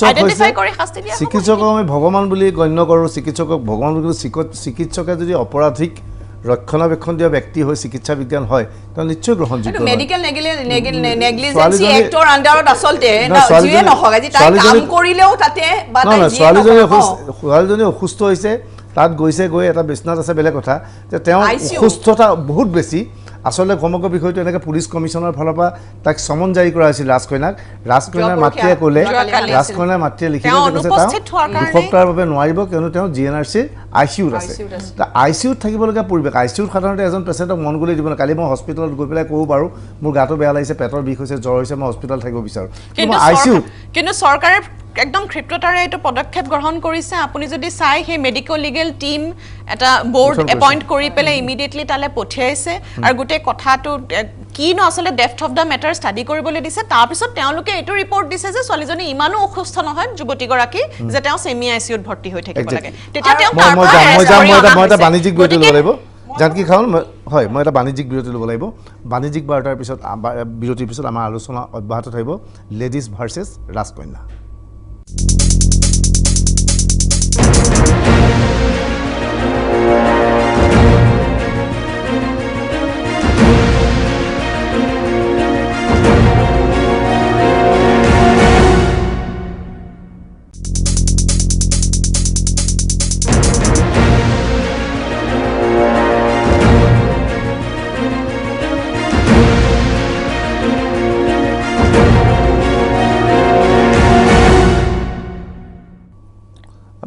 আইডেণ্টিফাই কৰি শাস্তি দিয়া চিকিৎসকক আমি ভগৱান বুলি গণ্য কৰোঁ চিকিৎসকক ভগৱান বুলি চিকিৎসকে যদি অপৰাধীক ৰক্ষণাবেক্ষণ দিয়া ব্যক্তি হৈ চিকিৎসা বিজ্ঞান হয় তেওঁ নিশ্চয় গ্ৰহণযোগ্য মেডিকেল নেগলিজেন্সি এক্টৰ আণ্ডাৰত আচলতে যিয়ে নহওক আজি তাই কাম কৰিলেও তাতে বা ছোৱালীজনী অসুস্থ হৈছে তাত গৈ এটা বিচনাত আছে বেলেগ কথা যে তেওঁ অসুস্থতা বহুত বেছি আসলে সমগ্ৰ বিষয়টো এনেকৈ পুলিচ কমিশনৰ ফালৰ পৰা তাক সমন জাৰি কৰা হৈছিল ৰাজকন্যাৰ মাতৃয়ে ক'লে ৰাজকন্যাৰ মাতৃয়ে লিখিলে যে দুসপ্তাহৰ বাবে নোৱাৰিব কিয়নো তেওঁ GNRCৰ ICUত আছে ICUত থাকিবলগীয়া পৰিৱেশ ICUত সাধাৰণতে এজন পেচেণ্টক মন গ'লে দিব কালি মই হস্পিটেলত গৈ পেলাই ক'ব পাৰোঁ মোৰ গাটো বেয়া লাগিছে পেটৰ বিষ হৈছে জ্বৰ হৈছে মই হস্পিটেলত থাকিব বিচাৰোঁ কিন্তু চৰকাৰে একদম ক্ষিপ্ৰতাৰে এইটো পদক্ষেপ গ্ৰহণ কৰিছে আপুনি যদি চাই সেই মেডিকেল লিগেল টিম এটা বোৰ্ড এপইণ্ট কৰি পেলাই ইমিডিয়েটলি তালৈ পঠিয়াইছে আৰু গোটেই কথাটো কিনো আচলতে depth of the matter study কৰিবলৈ দিছে তাৰপিছত তেওঁলোকে এইটো ৰিপৰ্ট দিছে যে ছোৱালীজনী ইমানো অসুস্থ নহয় যুৱতীগৰাকী যে তেওঁ ছেমি আইচিউত ভৰ্তি হৈ থাকিব লাগে তেতিয়া তেওঁ মই এটা বাণিজ্যিক বিৰতি ল'ব লাগিব জানকী খান হয় মই এটা বাণিজ্যিক বিৰতি ল'ব লাগিব বাণিজ্যিক বাৰ্তাৰ পিছত বিৰতিৰ পিছত আমাৰ আলোচনা অব্যাহত থাকিব লেডিজ ভাৰ্চেছ ৰাজকন্যা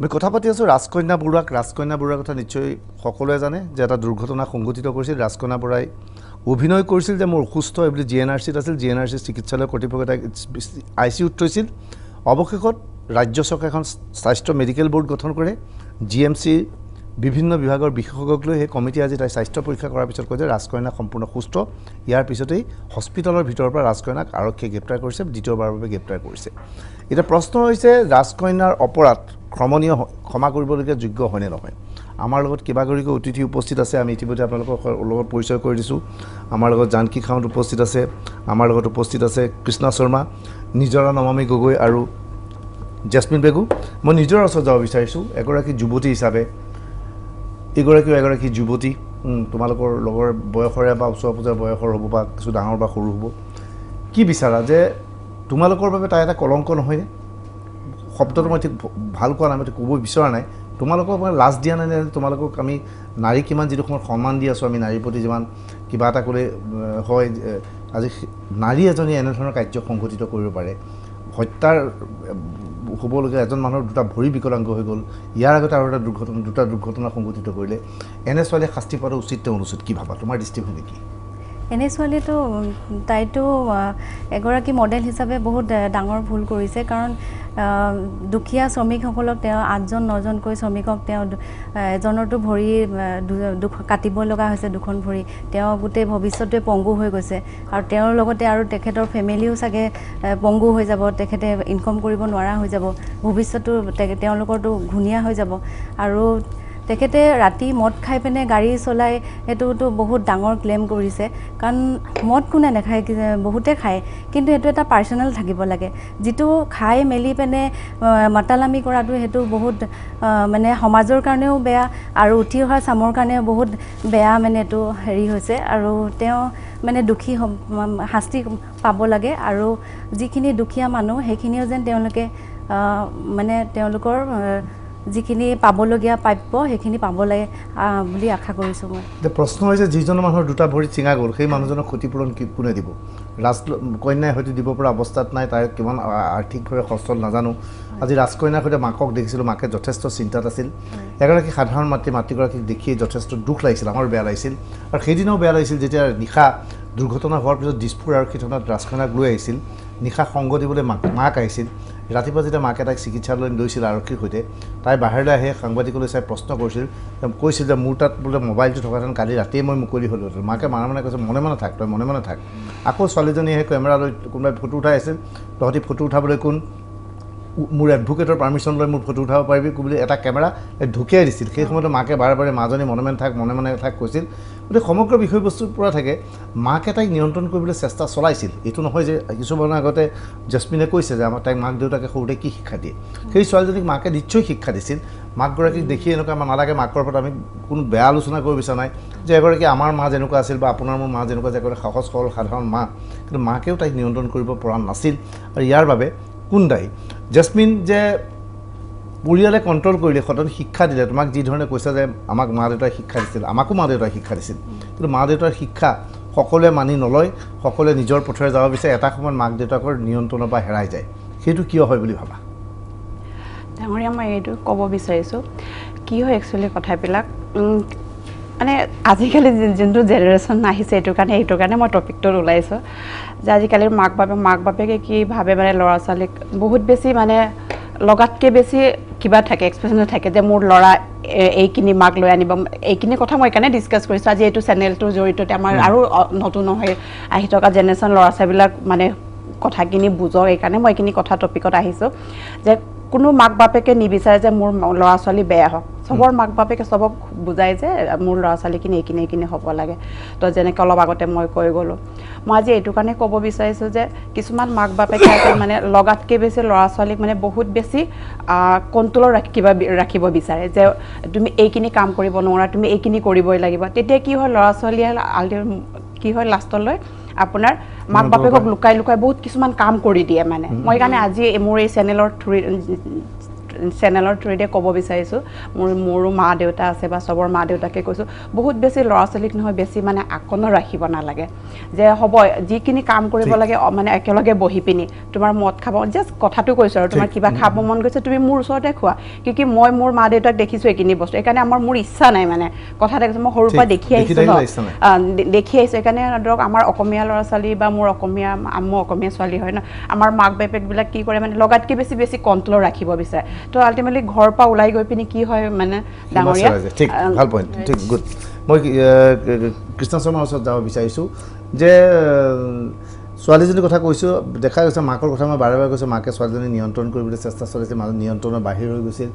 আমি কথা পাতি আছোঁ ৰাজকন্যা বৰুৱাৰ কথা নিশ্চয় সকলোৱে জানে যে এটা দুৰ্ঘটনা সংঘটিত কৰিছিল। ৰাজকন্যা বৰুৱাই অভিনয় কৰিছিল যে মোৰ অসুস্থ এই বুলি GNRCত আছিল। GNRC চিকিৎসালয় কৰ্তৃপক্ষই তাইক ICUত থৈছিল। অৱশেষত ৰাজ্য চৰকাৰে এখন স্বাস্থ্য মেডিকেল বোৰ্ড গঠন কৰে। GMC বিভিন্ন বিভাগৰ বিশেষজ্ঞক লৈ সেই কমিটি আজি তাই স্বাস্থ্য পৰীক্ষা কৰাৰ পিছত কয় যে ৰাজকন্যা সম্পূৰ্ণ সুস্থ। ইয়াৰ পিছতেই হস্পিটেলৰ ভিতৰৰ পৰা ৰাজকন্যাক আৰক্ষীয়ে গ্ৰেপ্তাৰ কৰিছে, দ্বিতীয়বাৰৰ বাবে গ্ৰেপ্তাৰ কৰিছে। এতিয়া প্ৰশ্ন হৈছে ৰাজকন্যাৰ অপৰাধ ক্ৰমণীয় ক্ষমা কৰিবলগীয়া যোগ্য হয়নে নহয়। আমাৰ লগত কেইবাগৰাকীও অতিথি উপস্থিত আছে, আমি ইতিমধ্যে আপোনালোকৰ লগত পৰিচয় কৰি দিছোঁ। আমাৰ লগত জানকী খাউণ্ড উপস্থিত আছে, আমাৰ লগত উপস্থিত আছে কৃষ্ণা শৰ্মা, নিজৰা নমামী গগৈ আৰু জেচমিন বেগু। মই নিজৰ ওচৰত যাব বিচাৰিছোঁ এগৰাকী যুৱতী হিচাপে। এগৰাকী যুৱতী, তোমালোকৰ লগৰ বয়সৰে বা ওচৰ পাজৰ বয়সৰ হ'ব বা কিছু ডাঙৰ বা সৰু হ'ব, কি বিচাৰা যে তোমালোকৰ বাবে তাই এটা কলংক নহয়নে? শব্দটো মই ঠিক ভাল কোৱা নাই, মই ক'ব বিচৰা নাই। তোমালোকক মই লাজ দিয়া নাই নে? তোমালোকক আমি নাৰী কিমান যিটো সময়ত সন্মান দি আছোঁ, আমি নাৰীৰ প্ৰতি যিমান কিবা এটা ক'লে হয়, আজি নাৰী এজনীয়ে এনেধৰণৰ কাৰ্য সংঘটিত কৰিব পাৰে। হত্যাৰ হ'বলগীয়া এজন মানুহৰ দুটা ভৰি বিকলাংগ হৈ গ'ল, ইয়াৰ আগতে আৰু দুটা দুৰ্ঘটনা সংঘটিত কৰিলে। এনে ছোৱালীয়ে শাস্তি পোৱাটো উচিত নে অনুচিত, কি ভাবা? তোমাৰ দৃষ্টিভংগী কি? এনে ছোৱালীটো তাইতো এগৰাকী মডেল হিচাপে বহুত ডাঙৰ ভুল কৰিছে। কাৰণ দুখীয়া শ্ৰমিকসকলক তেওঁ 8জন 9জনকৈ শ্ৰমিকক তেওঁ এজনৰতো ভৰি কাটিব লগা হৈছে, দুখন ভৰি। তেওঁ গোটেই ভৱিষ্যতে পংগু হৈ গৈছে আৰু তেওঁৰ লগতে আৰু তেখেতৰ ফেমিলিও চাগে পংগু হৈ যাব, তেখেতে ইনকম কৰিব নোৱাৰা হৈ যাব, ভৱিষ্যতো তেওঁলোকৰতো ঘূণীয়া হৈ যাব। আৰু তেখেতে ৰাতি মদ খাই পিনে গাড়ী চলাই সেইটোতো বহুত ডাঙৰ ক্লেইম কৰিছে। কাৰণ মদ কোনে নাখায়, বহুতে খায়, কিন্তু সেইটো এটা পাৰ্চনেল থাকিব লাগে। যিটো খাই মেলি পিনে মাতালামি কৰাটো সেইটো বহুত মানে সমাজৰ কাৰণেও বেয়া আৰু উঠি অহা চামৰ কাৰণেও বহুত বেয়া। মানে এইটো হেৰি হৈছে আৰু তেওঁ মানে দুখী শাস্তি পাব লাগে। আৰু যিখিনি দুখীয়া মানুহ সেইখিনিও যেন তেওঁলোকে মানে তেওঁলোকৰ যিখিনি পাবলগীয়া প্ৰাপ্য সেইখিনি পাব লাগে বুলি আশা কৰিছোঁ মই। এতিয়া প্ৰশ্ন হৈছে যিজন মানুহৰ দুটা ভৰি চিঙা গ'ল সেই মানুহজনক ক্ষতিপূৰণ কোনে দিব? ৰাজকন্যাই হয়তো দিব পৰা অৱস্থাত নাই, তাই কিমান আৰ্থিকভাৱে সচ্ছল নাজানো। আজি ৰাজকন্যাৰ সৈতে মাকক দেখিছিলোঁ, মাকে যথেষ্ট চিন্তাত আছিল। এগৰাকী সাধাৰণ মাতৃগৰাকীক দেখিয়ে যথেষ্ট দুখ লাগিছিল, আমাৰ বেয়া লাগিছিল। আৰু সেইদিনাও বেয়া লাগিছিল যেতিয়া নিশা দুৰ্ঘটনা হোৱাৰ পিছত দিছপুৰ আৰক্ষী থানাত ৰাজকন্যাক লৈ আহিছিল, নিশা সংগ দিবলৈ মাক আহিছিল। ৰাতিপুৱা যেতিয়া মাকে তাইক চিকিৎসালয়লৈ লৈছিল আৰক্ষীৰ সৈতে, তাই বাহিৰলৈ আহি সাংবাদিকলৈ চাই প্ৰশ্ন কৰিছিল, কৈছিল যে মোৰ তাত বোলে মোবাইলটো থকাহেঁতেন কালি ৰাতিয়ে মই মুকলি হ'লোহেঁতেন। মাকে মানে কৈছে মনে মনে থাক, তই মনে মনে থাক। আকৌ ছোৱালীজনীয়ে সেই কেমেৰা লৈ কোনোবাই ফটো উঠাই আছিল, তহঁতি ফটো উঠাবলৈ কোন, মোৰ এডভোকেটৰ পাৰ্মিশ্যন লৈ মোৰ ফটো উঠাব পাৰিবি বুলি এটা কেমেৰা ঢুকিয়াই দিছিল। সেই সময়তো মাকে বাৰে বাৰে মাজনী মনে মনে থাক কৈছিল। গতিকে সমগ্ৰ বিষয়বস্তুৰ পৰা থাকে মাকে তাইক নিয়ন্ত্ৰণ কৰিবলৈ চেষ্টা চলাইছিল। এইটো নহয় যে কিছুমানৰ আগতে জেচমিনে কৈছে যে আমাৰ তাইক মাক দেউতাকে সৰুতে কি শিক্ষা দিয়ে, সেই ছোৱালীজনীক মাকে নিশ্চয় শিক্ষা দিছিল। মাকগৰাকীক দেখি এনেকুৱা নালাগে, মাকৰ ওপৰত আমি কোনো বেয়া আলোচনা কৰিব বিচৰা নাই যে এগৰাকী আমাৰ মা যেনেকুৱা আছিল বা আপোনাৰ মোৰ মা যেনেকুৱা যে এগৰাকী সহজ সৰল সাধাৰণ মা, কিন্তু মাকেও তাইক নিয়ন্ত্ৰণ কৰিব পৰা নাছিল। আৰু ইয়াৰ বাবে কোন দায়ী? জেচমিন যে পৰিয়ালে কণ্ট্ৰল কৰিলে, সদন শিক্ষা দিলে, তোমাক যি ধৰণে কৈছে যে আমাক মা দেউতাই শিক্ষা দিছিল, আমাকো মা দেউতাই শিক্ষা দিছিল, কিন্তু মা দেউতাৰ শিক্ষা সকলোৱে মানি নলয়, সকলোৱে নিজৰ পথেৰে যাব বিচাৰে। এটা সময়ত মাক দেউতাকৰ নিয়ন্ত্ৰণৰ পৰা হেৰাই যায়, সেইটো কিয় হয় বুলি ভাবা? ডাঙৰীয়া, মই এইটো ক'ব বিচাৰিছোঁ, কি হয় একচুৱেলি কথাবিলাক মানে আজিকালি যোনটো জেনেৰেশ্যন আহিছে এইটোৰ কাৰণে মই টপিকটোত ওলাইছোঁ যে আজিকালিৰ মাক বাপেকে কি ভাবে মানে ল'ৰা ছোৱালীক বহুত বেছি মানে লগাতকৈ বেছি কিবা থাকে, এক্সপ্ৰেশ্যন থাকে যে মোৰ ল'ৰা এইখিনি মাক লৈ আনিব। এইখিনি কথা মই এইকাৰণে ডিছকাছ কৰিছোঁ আজি এইটো চেনেলটোৰ জৰিয়তে আমাৰ আৰু নতুন হৈ আহি থকা জেনেৰেশ্যন ল'ৰা ছোৱালীবিলাক মানে কথাখিনি বুজক, এইকাৰণে মই এইখিনি কথা টপিকত আহিছোঁ যে কোনো মাক বাপেকে নিবিচাৰে যে মোৰ ল'ৰা ছোৱালী বেয়া হওক। চবৰ মাক বাপেকে চবক বুজায় যে মোৰ ল'ৰা ছোৱালীখিনি এইখিনি হ'ব লাগে। তো যেনেকৈ অলপ আগতে মই কৈ গ'লোঁ, মই আজি এইটো কাৰণে ক'ব বিচাৰিছোঁ যে কিছুমান মাক বাপেকে মানে লগাতকৈ বেছি ল'ৰা ছোৱালীক মানে বহুত বেছি কণ্ট্ৰলত ৰাখিব বিচাৰে যে তুমি এইখিনি কাম কৰিব নোৱাৰা, তুমি এইখিনি কৰিবই লাগিব। তেতিয়া কি হয়, ল'ৰা ছোৱালীয়ে কি হয় লাষ্টলৈ আপোনাৰ মাক বাপেকক লুকাই বহুত কিছুমান কাম কৰি দিয়ে। মানে মই কাৰণে আজি মোৰ এই চেনেলৰ চেনেলৰ থ্ৰুৱেদি ক'ব বিচাৰিছোঁ মোৰো মা দেউতা আছে বা চবৰ মা দেউতাকে কৈছোঁ বহুত বেছি ল'ৰা ছোৱালীক নহয় বেছি মানে আকনো ৰাখিব নালাগে যে হ'ব যিখিনি কাম কৰিব লাগে মানে একেলগে বহি পিনি তোমাৰ মদ খাব জাষ্ট কথাটো কৈছোঁ আৰু তোমাৰ কিবা খাব মন গৈছে তুমি মোৰ ওচৰতে খোৱা কি মই মোৰ মা দেউতাক দেখিছোঁ এইখিনি বস্তু সেইকাৰণে মোৰ ইচ্ছা নাই মানে কথা এটা কৈছোঁ মই সৰুৰ পৰা দেখি আহিছোঁ দেখি আহিছোঁ সেইকাৰণে ধৰক আমাৰ অসমীয়া ল'ৰা ছোৱালী বা মোৰ অসমীয়া ছোৱালী হয় ন আমাৰ মাক বাপেকবিলাক কি কৰে মানে লগাতকৈ বেছি কণ্ট্ৰল ৰাখিব বিচাৰে তো আল্টিমেটলি ঘৰৰ পৰা ওলাই গৈ পিনি কি হয় মানে ডাঙৰীয়া ঠিক ভাল পইণ্ট ঠিক গুড মই কৃষ্ণ শৰ্মাৰ ওচৰত যাব বিচাৰিছোঁ যে ছোৱালীজনীৰ কথা কৈছোঁ দেখা গৈছে মাকৰ কথা মই বাৰে বাৰে কৈছোঁ মাকে ছোৱালীজনী নিয়ন্ত্ৰণ কৰিবলৈ চেষ্টা চলাইছে মাজত নিয়ন্ত্ৰণৰ বাহিৰ হৈ গৈছিল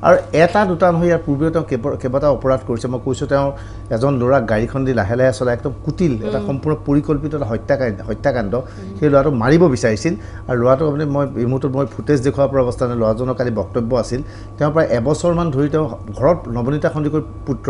আৰু এটা দুটা নহয় ইয়াৰ পূৰ্বেও তেওঁ কেইবাটাও অপৰাধ কৰিছে মই কৈছোঁ তেওঁ এজন ল'ৰাক গাড়ীখন দি লাহে লাহে চলাই একদম কুটিল এটা সম্পূৰ্ণ পৰিকল্পিত এটা হত্যাকাণ্ড সেই ল'ৰাটোক মাৰিব বিচাৰিছিল আৰু ল'ৰাটোক আপুনি মই এই মুহূৰ্তত মই ফুটেজ দেখুওৱাৰ পৰা অৱস্থা নাই ল'ৰাজনৰ কালি বক্তব্য আছিল তেওঁ প্ৰায় এবছৰমান ধৰি তেওঁ ঘৰত নৱনীতা সন্দিকৈৰ পুত্ৰ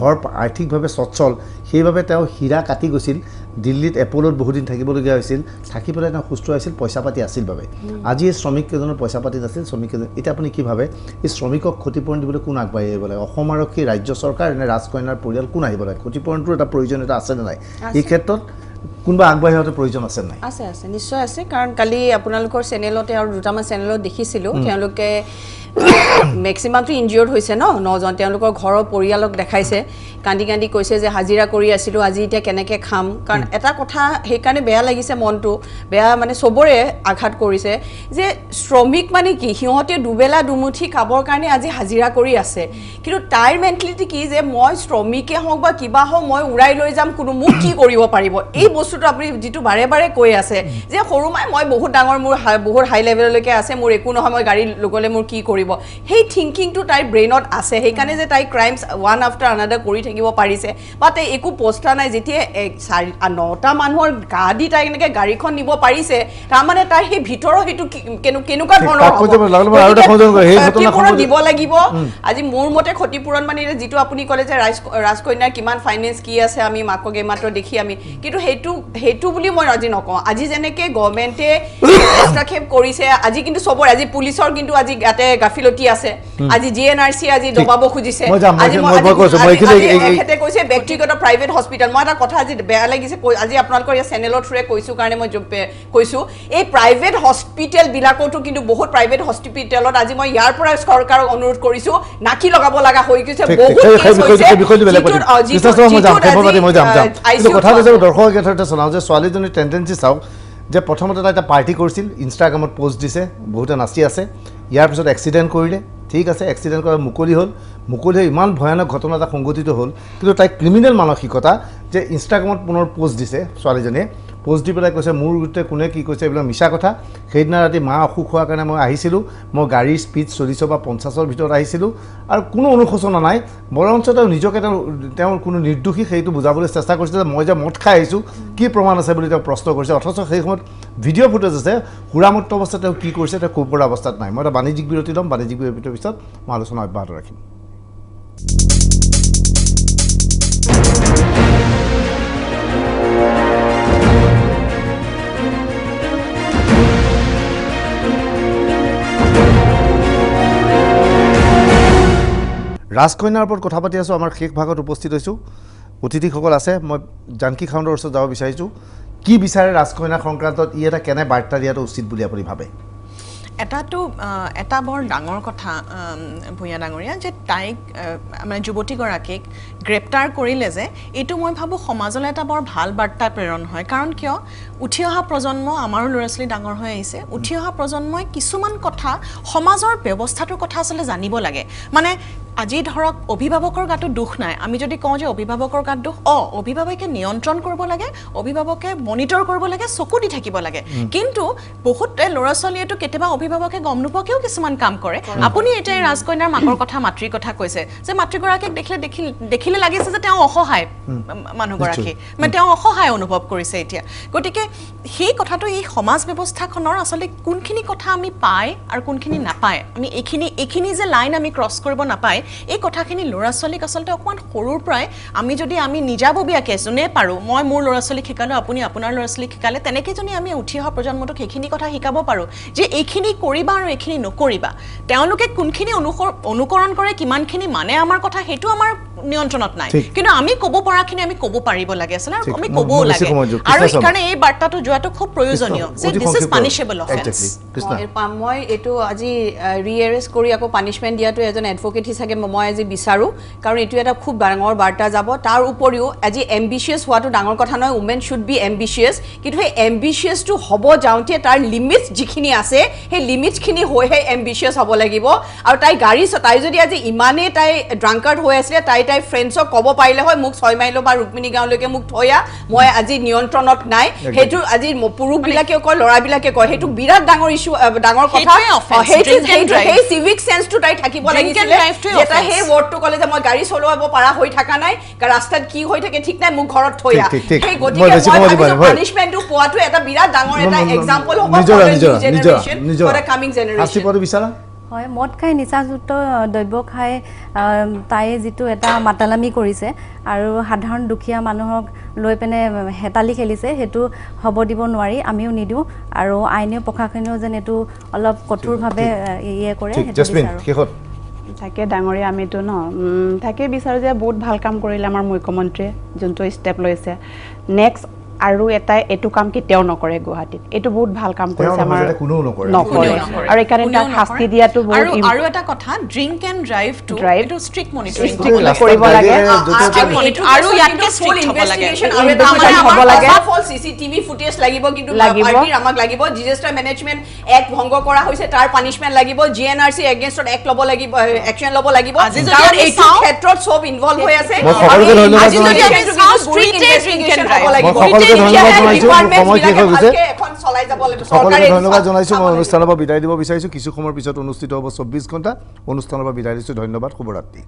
ঘৰ আৰ্থিকভাৱে সচ্ছল সেইবাবে তেওঁ হীৰা কাটি গৈছিল দিল্লীত এপ'লত বহুদিন থাকিবলগীয়া হৈছিল থাকি পেলাই তেওঁ সুস্থ হৈছিল পইচা পাতি আছিল বাবে আজি এই শ্ৰমিককেইজনৰ পইচা পাতি নাছিল শ্ৰমিককেইজন এতিয়া আপুনি কি ভাবে এই শ্ৰমিকক ক্ষতিপূৰণ দিবলৈ কোন আগবাঢ়ি আহিব লাগে অসম আৰক্ষী ৰাজ্য চৰকাৰ নে ৰাজকন্যাৰ পৰিয়াল কোন আহিব লাগে ক্ষতিপূৰণটোৰ এটা প্ৰয়োজনীয়তা আছে নে নাই এই ক্ষেত্ৰত কোনোবা আগবাঢ়ি অহাটো প্ৰয়োজন আছে নাই আছে নিশ্চয় আছে কাৰণ কালি আপোনালোকৰ চেনেলতে আৰু দুটামান চেনেলত দেখিছিলোঁ তেওঁলোকে মেক্সিমামটো ইনজিয়ৰ্ড হৈছে নজন তেওঁলোকৰ ঘৰৰ পৰিয়ালক দেখাইছে কান্দি কান্দি কৈছে যে হাজিৰা কৰি আছিলোঁ আজি এতিয়া কেনেকৈ খাম কাৰণ এটা কথা সেইকাৰণে বেয়া লাগিছে মনটো বেয়া মানে চবৰে আঘাত কৰিছে যে শ্ৰমিক মানে কি সিহঁতে দুবেলা দুমুঠি খাবৰ কাৰণে আজি হাজিৰা কৰি আছে কিন্তু তাইৰ মেণ্টেলিটি কি যে মই শ্ৰমিকে হওক বা কিবা হওক মই উৰাই লৈ যাম কোনো মোক কি কৰিব পাৰিব এই বস্তুটো আপুনি যিটো বাৰে বাৰে কৈ আছে যে সৰু মই বহুত ডাঙৰ মোৰ বহুত হাই লেভেললৈকে আছে মোৰ একো নহয় মই গাড়ী লগলে মোৰ কি কৰিব সেই থিংকিংটো তাইৰ ব্ৰেইনত আছে সেইকাৰণে যে তাই ক্ৰাইমছ ওৱান আফটাৰ আনাডাৰ কৰি থাকিব পাৰিছে বা তাই একো পোষ্টা নাই যেতিয়া 9টা মানুহৰ গা দি তাই এনেকৈ গাড়ীখন নিব পাৰিছে তাৰমানে তাই সেই ভিতৰৰ সেইটো কেনেকুৱা ধৰণৰ দিব লাগিব আজি মোৰ মতে ক্ষতিপূৰণ মানে যিটো আপুনি ক'লে যে ৰাজকন্যাৰ কিমান ফাইনেন্স কি আছে আমি মাকক এইমাত্ৰ দেখি আমি কিন্তু সেইটো বুলি মই আজি নকওঁ আজি যেনেকৈ গভৰ্ণমেণ্টে হস্তক্ষেপ কৰিছে আজি কিন্তু চবৰে আজি পুলিচৰ কিন্তু আজি ইয়াতে গাফিলতি আছে আজি GNRC আজি দবাব খুজিছে এখেতে কৈছে ব্যক্তিগত প্ৰাইভেট হস্পিটেল মই এটা কথা আজি বেয়া লাগিছে আজি আপোনালোকৰ এই চেনেলৰ থ্ৰুৱে কৈছোঁ কাৰণে মই কৈছোঁ এই প্ৰাইভেট হস্পিটেলবিলাকতো কিন্তু বহুত প্ৰাইভেট হস্পিটেলত আজি মই ইয়াৰ পৰা চৰকাৰক অনুৰোধ কৰিছোঁ নাকি লগাব লগা হৈ গৈছে যে ছোৱালীজনীৰ টেণ্ডেঞ্চি চাওক যে প্ৰথমতে এটা পাৰ্টি কৰিছিল ইনষ্টাগ্ৰামত পোষ্ট দিছে বহুতে নাচি আছে ইয়াৰ পিছত এক্সিডেণ্ট কৰিলে ঠিক আছে এক্সিডেণ্ট কৰা মুকলি হৈ ইমান ভয়ানক ঘটনা এটা সংঘটিত হ'ল কিন্তু তাই ক্ৰিমিনেল মানসিকতা যে ইনষ্টাগ্ৰামত পুনৰ পোষ্ট দিছে ছোৱালীজনীয়ে পোষ্ট দি পেলাই কৈছে মোৰ গোটেই কোনে কি কৈছে এইবিলাক মিছা কথা সেইদিনা ৰাতি মা অসুখ হোৱাৰ কাৰণে মই আহিছিলোঁ মই গাড়ীৰ স্পীড 40 বা 50ৰ ভিতৰত আহিছিলোঁ আৰু কোনো অনুশোচনা নাই বৰঞ্চ তেওঁ নিজকে তেওঁৰ কোনো নিৰ্দোষী সেইটো বুজাবলৈ চেষ্টা কৰিছে যে মই যে মদ খাই আহিছোঁ কি প্ৰমাণ আছে বুলি তেওঁ প্ৰশ্ন কৰিছে অথচ সেই সময়ত ভিডিঅ' ফুটেজ আছে সুৰামুক্ত অৱস্থাত তেওঁ কি কৰিছে তেওঁ খুব পৰা অৱস্থাত নাই মই এটা বাণিজ্যিক বিৰতি ল'ম বাণিজ্যিক বিৰতিৰ পিছত মই আলোচনা অব্যাহত ৰাখিম ৰাজকন্যাৰ ওপৰত কথা পাতি আছোঁ আমাৰ শেষ ভাগত উপস্থিত হৈছোঁ অতিথিসকল আছে মই জানকী খাউণ্ডৰ ওচৰত যাব বিচাৰিছোঁ কি বিচাৰে ৰাজকন্যা সংক্ৰান্তত ই এটা কেনে বাৰ্তা দিয়াটো উচিত বুলি আপুনি ভাবে এটা বৰ ডাঙৰ কথা ভূঞা ডাঙৰীয়া যে তাইক মানে যুৱতীগৰাকীক গ্ৰেপ্তাৰ কৰিলে যে এইটো মই ভাবোঁ সমাজলৈ এটা বৰ ভাল বাৰ্তা প্ৰেৰণ হয় কাৰণ কিয় উঠি অহা প্ৰজন্ম আমাৰো ল'ৰা ছোৱালী ডাঙৰ হৈ আহিছে উঠি অহা প্ৰজন্মই কিছুমান কথা সমাজৰ ব্যৱস্থাটোৰ কথা আচলতে জানিব লাগে মানে আজি ধৰক অভিভাৱকৰ গাতো দুখ নাই আমি যদি কওঁ যে অভিভাৱকৰ গাত দুখ অভিভাৱকে নিয়ন্ত্ৰণ কৰিব লাগে অভিভাৱকে মনিটৰ কৰিব লাগে চকু দি থাকিব লাগে কিন্তু বহুত ল'ৰা ছোৱালীয়েতো কেতিয়াবা অভিভাৱকে গম নোপোৱাকেও কিছুমান কাম কৰে আপুনি এতিয়া ৰাজকন্যাৰ মাকৰ কথা মাতৃৰ কথা কৈছে যে মাতৃগৰাকীক দেখিলে লাগিছে যে তেওঁ অসহায় মানুহগৰাকী মানে তেওঁ অসহায় অনুভৱ কৰিছে এতিয়া গতিকে সেই কথাটো এই সমাজ ব্যৱস্থাখনৰ আচলতে কোনখিনি কথা আমি পাই আৰু কোনখিনি নাপায় আমি এইখিনি যে লাইন আমি ক্ৰছ কৰিব নাপায় এই কথাখিনি ল'ৰা ছোৱালীক আচলতে অকণমান সৰুৰ পৰাই আমি নিজাববীয়াকৈ যোনে পাৰোঁ মই মোৰ ল'ৰা ছোৱালীক শিকালোঁ আপুনি আপোনাৰ ল'ৰা ছোৱালীক শিকালে তেনেকৈ যদি আমি উঠি অহা প্ৰজন্মটোক সেইখিনি কথা শিকাব পাৰোঁ যে এইখিনি কৰিবা আৰু এইখিনি নকৰিবা তেওঁলোকে কোনখিনি অনুকৰণ কৰে কিমানখিনি মানে আমাৰ কথা সেইটো আমাৰ নিয়ন্ত্ৰণত নাই কিন্তু আমি ক'ব পৰাখিনি আমি ক'ব পাৰিব লাগে আচলতে আৰু আমি ক'বও লাগে আৰু সেইকাৰণে এই বাৰ্তাটো যোৱাটো খুব প্ৰয়োজনীয় যে দিছ ইজ পানিশেবল অফেন্স মই এইটো আজি ৰিএৰেষ্ট কৰি আকৌ পানিছমেণ্ট দিয়াটো এজন এডভকেট হিচাপে মই আজি বিচাৰোঁ কাৰণ এইটো এটা খুব ডাঙৰ বাৰ্তা যাব তাৰ উপৰিও আজি এম্বিচিয়াছ হোৱাটো ডাঙৰ কথা নহয় উমেন শুড বি এম্বিচিয়াছ কিন্তু সেই এম্বিচিয়াছটো হ'ব যাওঁতে তাৰ লিমিটছ যিখিনি আছে সেই লিমিটছখিনি হৈহে এম্বিচিয়াছ হ'ব লাগিব আৰু তাই যদি আজি ইমানেই তাই ড্ৰাংকাৰ্ড হৈ আছিলে তাই ফ্ৰেণ্ডছক ক'ব পাৰিলে হয় মোক 6 মাইলৰ বা ৰুক্মিণী গাঁৱলৈকে মোক থৈয়া মই আজি নিয়ন্ত্ৰণত নাই সেইটো আজি পুৰুষবিলাকেও কয় ল'ৰাবিলাকে কয় সেইটো বিৰাট ডাঙৰ ইছ্যু ডাঙৰ কথা সেই চিভিক চেন্সটো তাই থাকিব লাগিছিলে যে তাই সেই ৱৰ্ডটো ক'লে যে মই গাড়ী চলাব পৰা হৈ থকা নাই ৰাস্তাত কি হৈ থাকে ঠিক নাই মোক ঘৰত থৈয়া সেই গতিকে পানিছমেণ্টটো পোৱাটো এটা বিৰাট ডাঙৰ এটা এক্সাম্পল হ'ব ফৰ দ্য কামিং জেনেৰেশ্যন হয় মদ খাই নিচাযুক্ত দ্ৰব্য খাই তাই যিটো এটা মাতালামি কৰিছে আৰু সাধাৰণ দুখীয়া মানুহক লৈ পিনে হেতালি খেলিছে সেইটো হ'ব দিব নোৱাৰি আমিও নিদিওঁ আৰু আইনীয় প্ৰশাসনেও যেন এইটো অলপ কঠোৰভাৱে কৰে তাকে ডাঙৰীয়া আমিতো তাকে বিচাৰোঁ যে বহুত ভাল কাম কৰিলে আমাৰ মুখ্যমন্ত্ৰীয়ে যোনটো ষ্টেপ লৈছে নেক্সট আৰু এটা এইটো কাম কেতিয়াও নকৰে গুৱাহাটীত এইটো বহুত ভাল কাম কৰিছে আমাৰ নকৰে আৰু এইকাৰণে তাক শাস্তি দিয়াটো বহুত আৰু এটা কথা ড্ৰিংক এণ্ড ড্ৰাইভ টু এইটো ষ্ট্ৰিক্ট মনিটৰিং কৰিব লাগে আৰু ইয়াতকে ষ্ট্ৰিক্ট হ'ব লাগে চিচিটিভি ফুটেজ লাগিব কিন্তু পাৰ্টিৰ আমাক লাগিব ডিজাস্টাৰ মেনেজমেণ্ট এক্ট ভংগ কৰা হৈছে তাৰ পানিছমেণ্ট লাগিব জিএনআৰচি এগেইনষ্টত এক্ট ল'ব লাগিব একশ্যন ল'ব লাগিব কাৰণ এইটো ক্ষেত্ৰত চব ইনভলভ হৈ আছে আজি যদি আমি ষ্ট্ৰিট ইনভেষ্টিগেশ্যন হ'ব লাগিব ধন্যবাদ জনাইছোঁ মই অনুষ্ঠানৰ পৰা বিদায় দিব বিচাৰিছোঁ কিছু সময়ৰ পিছত অনুষ্ঠিত হ'ব 24 ঘণ্টা অনুষ্ঠানৰ পৰা বিদায় দিছোঁ ধন্যবাদ শুভৰাত্ৰি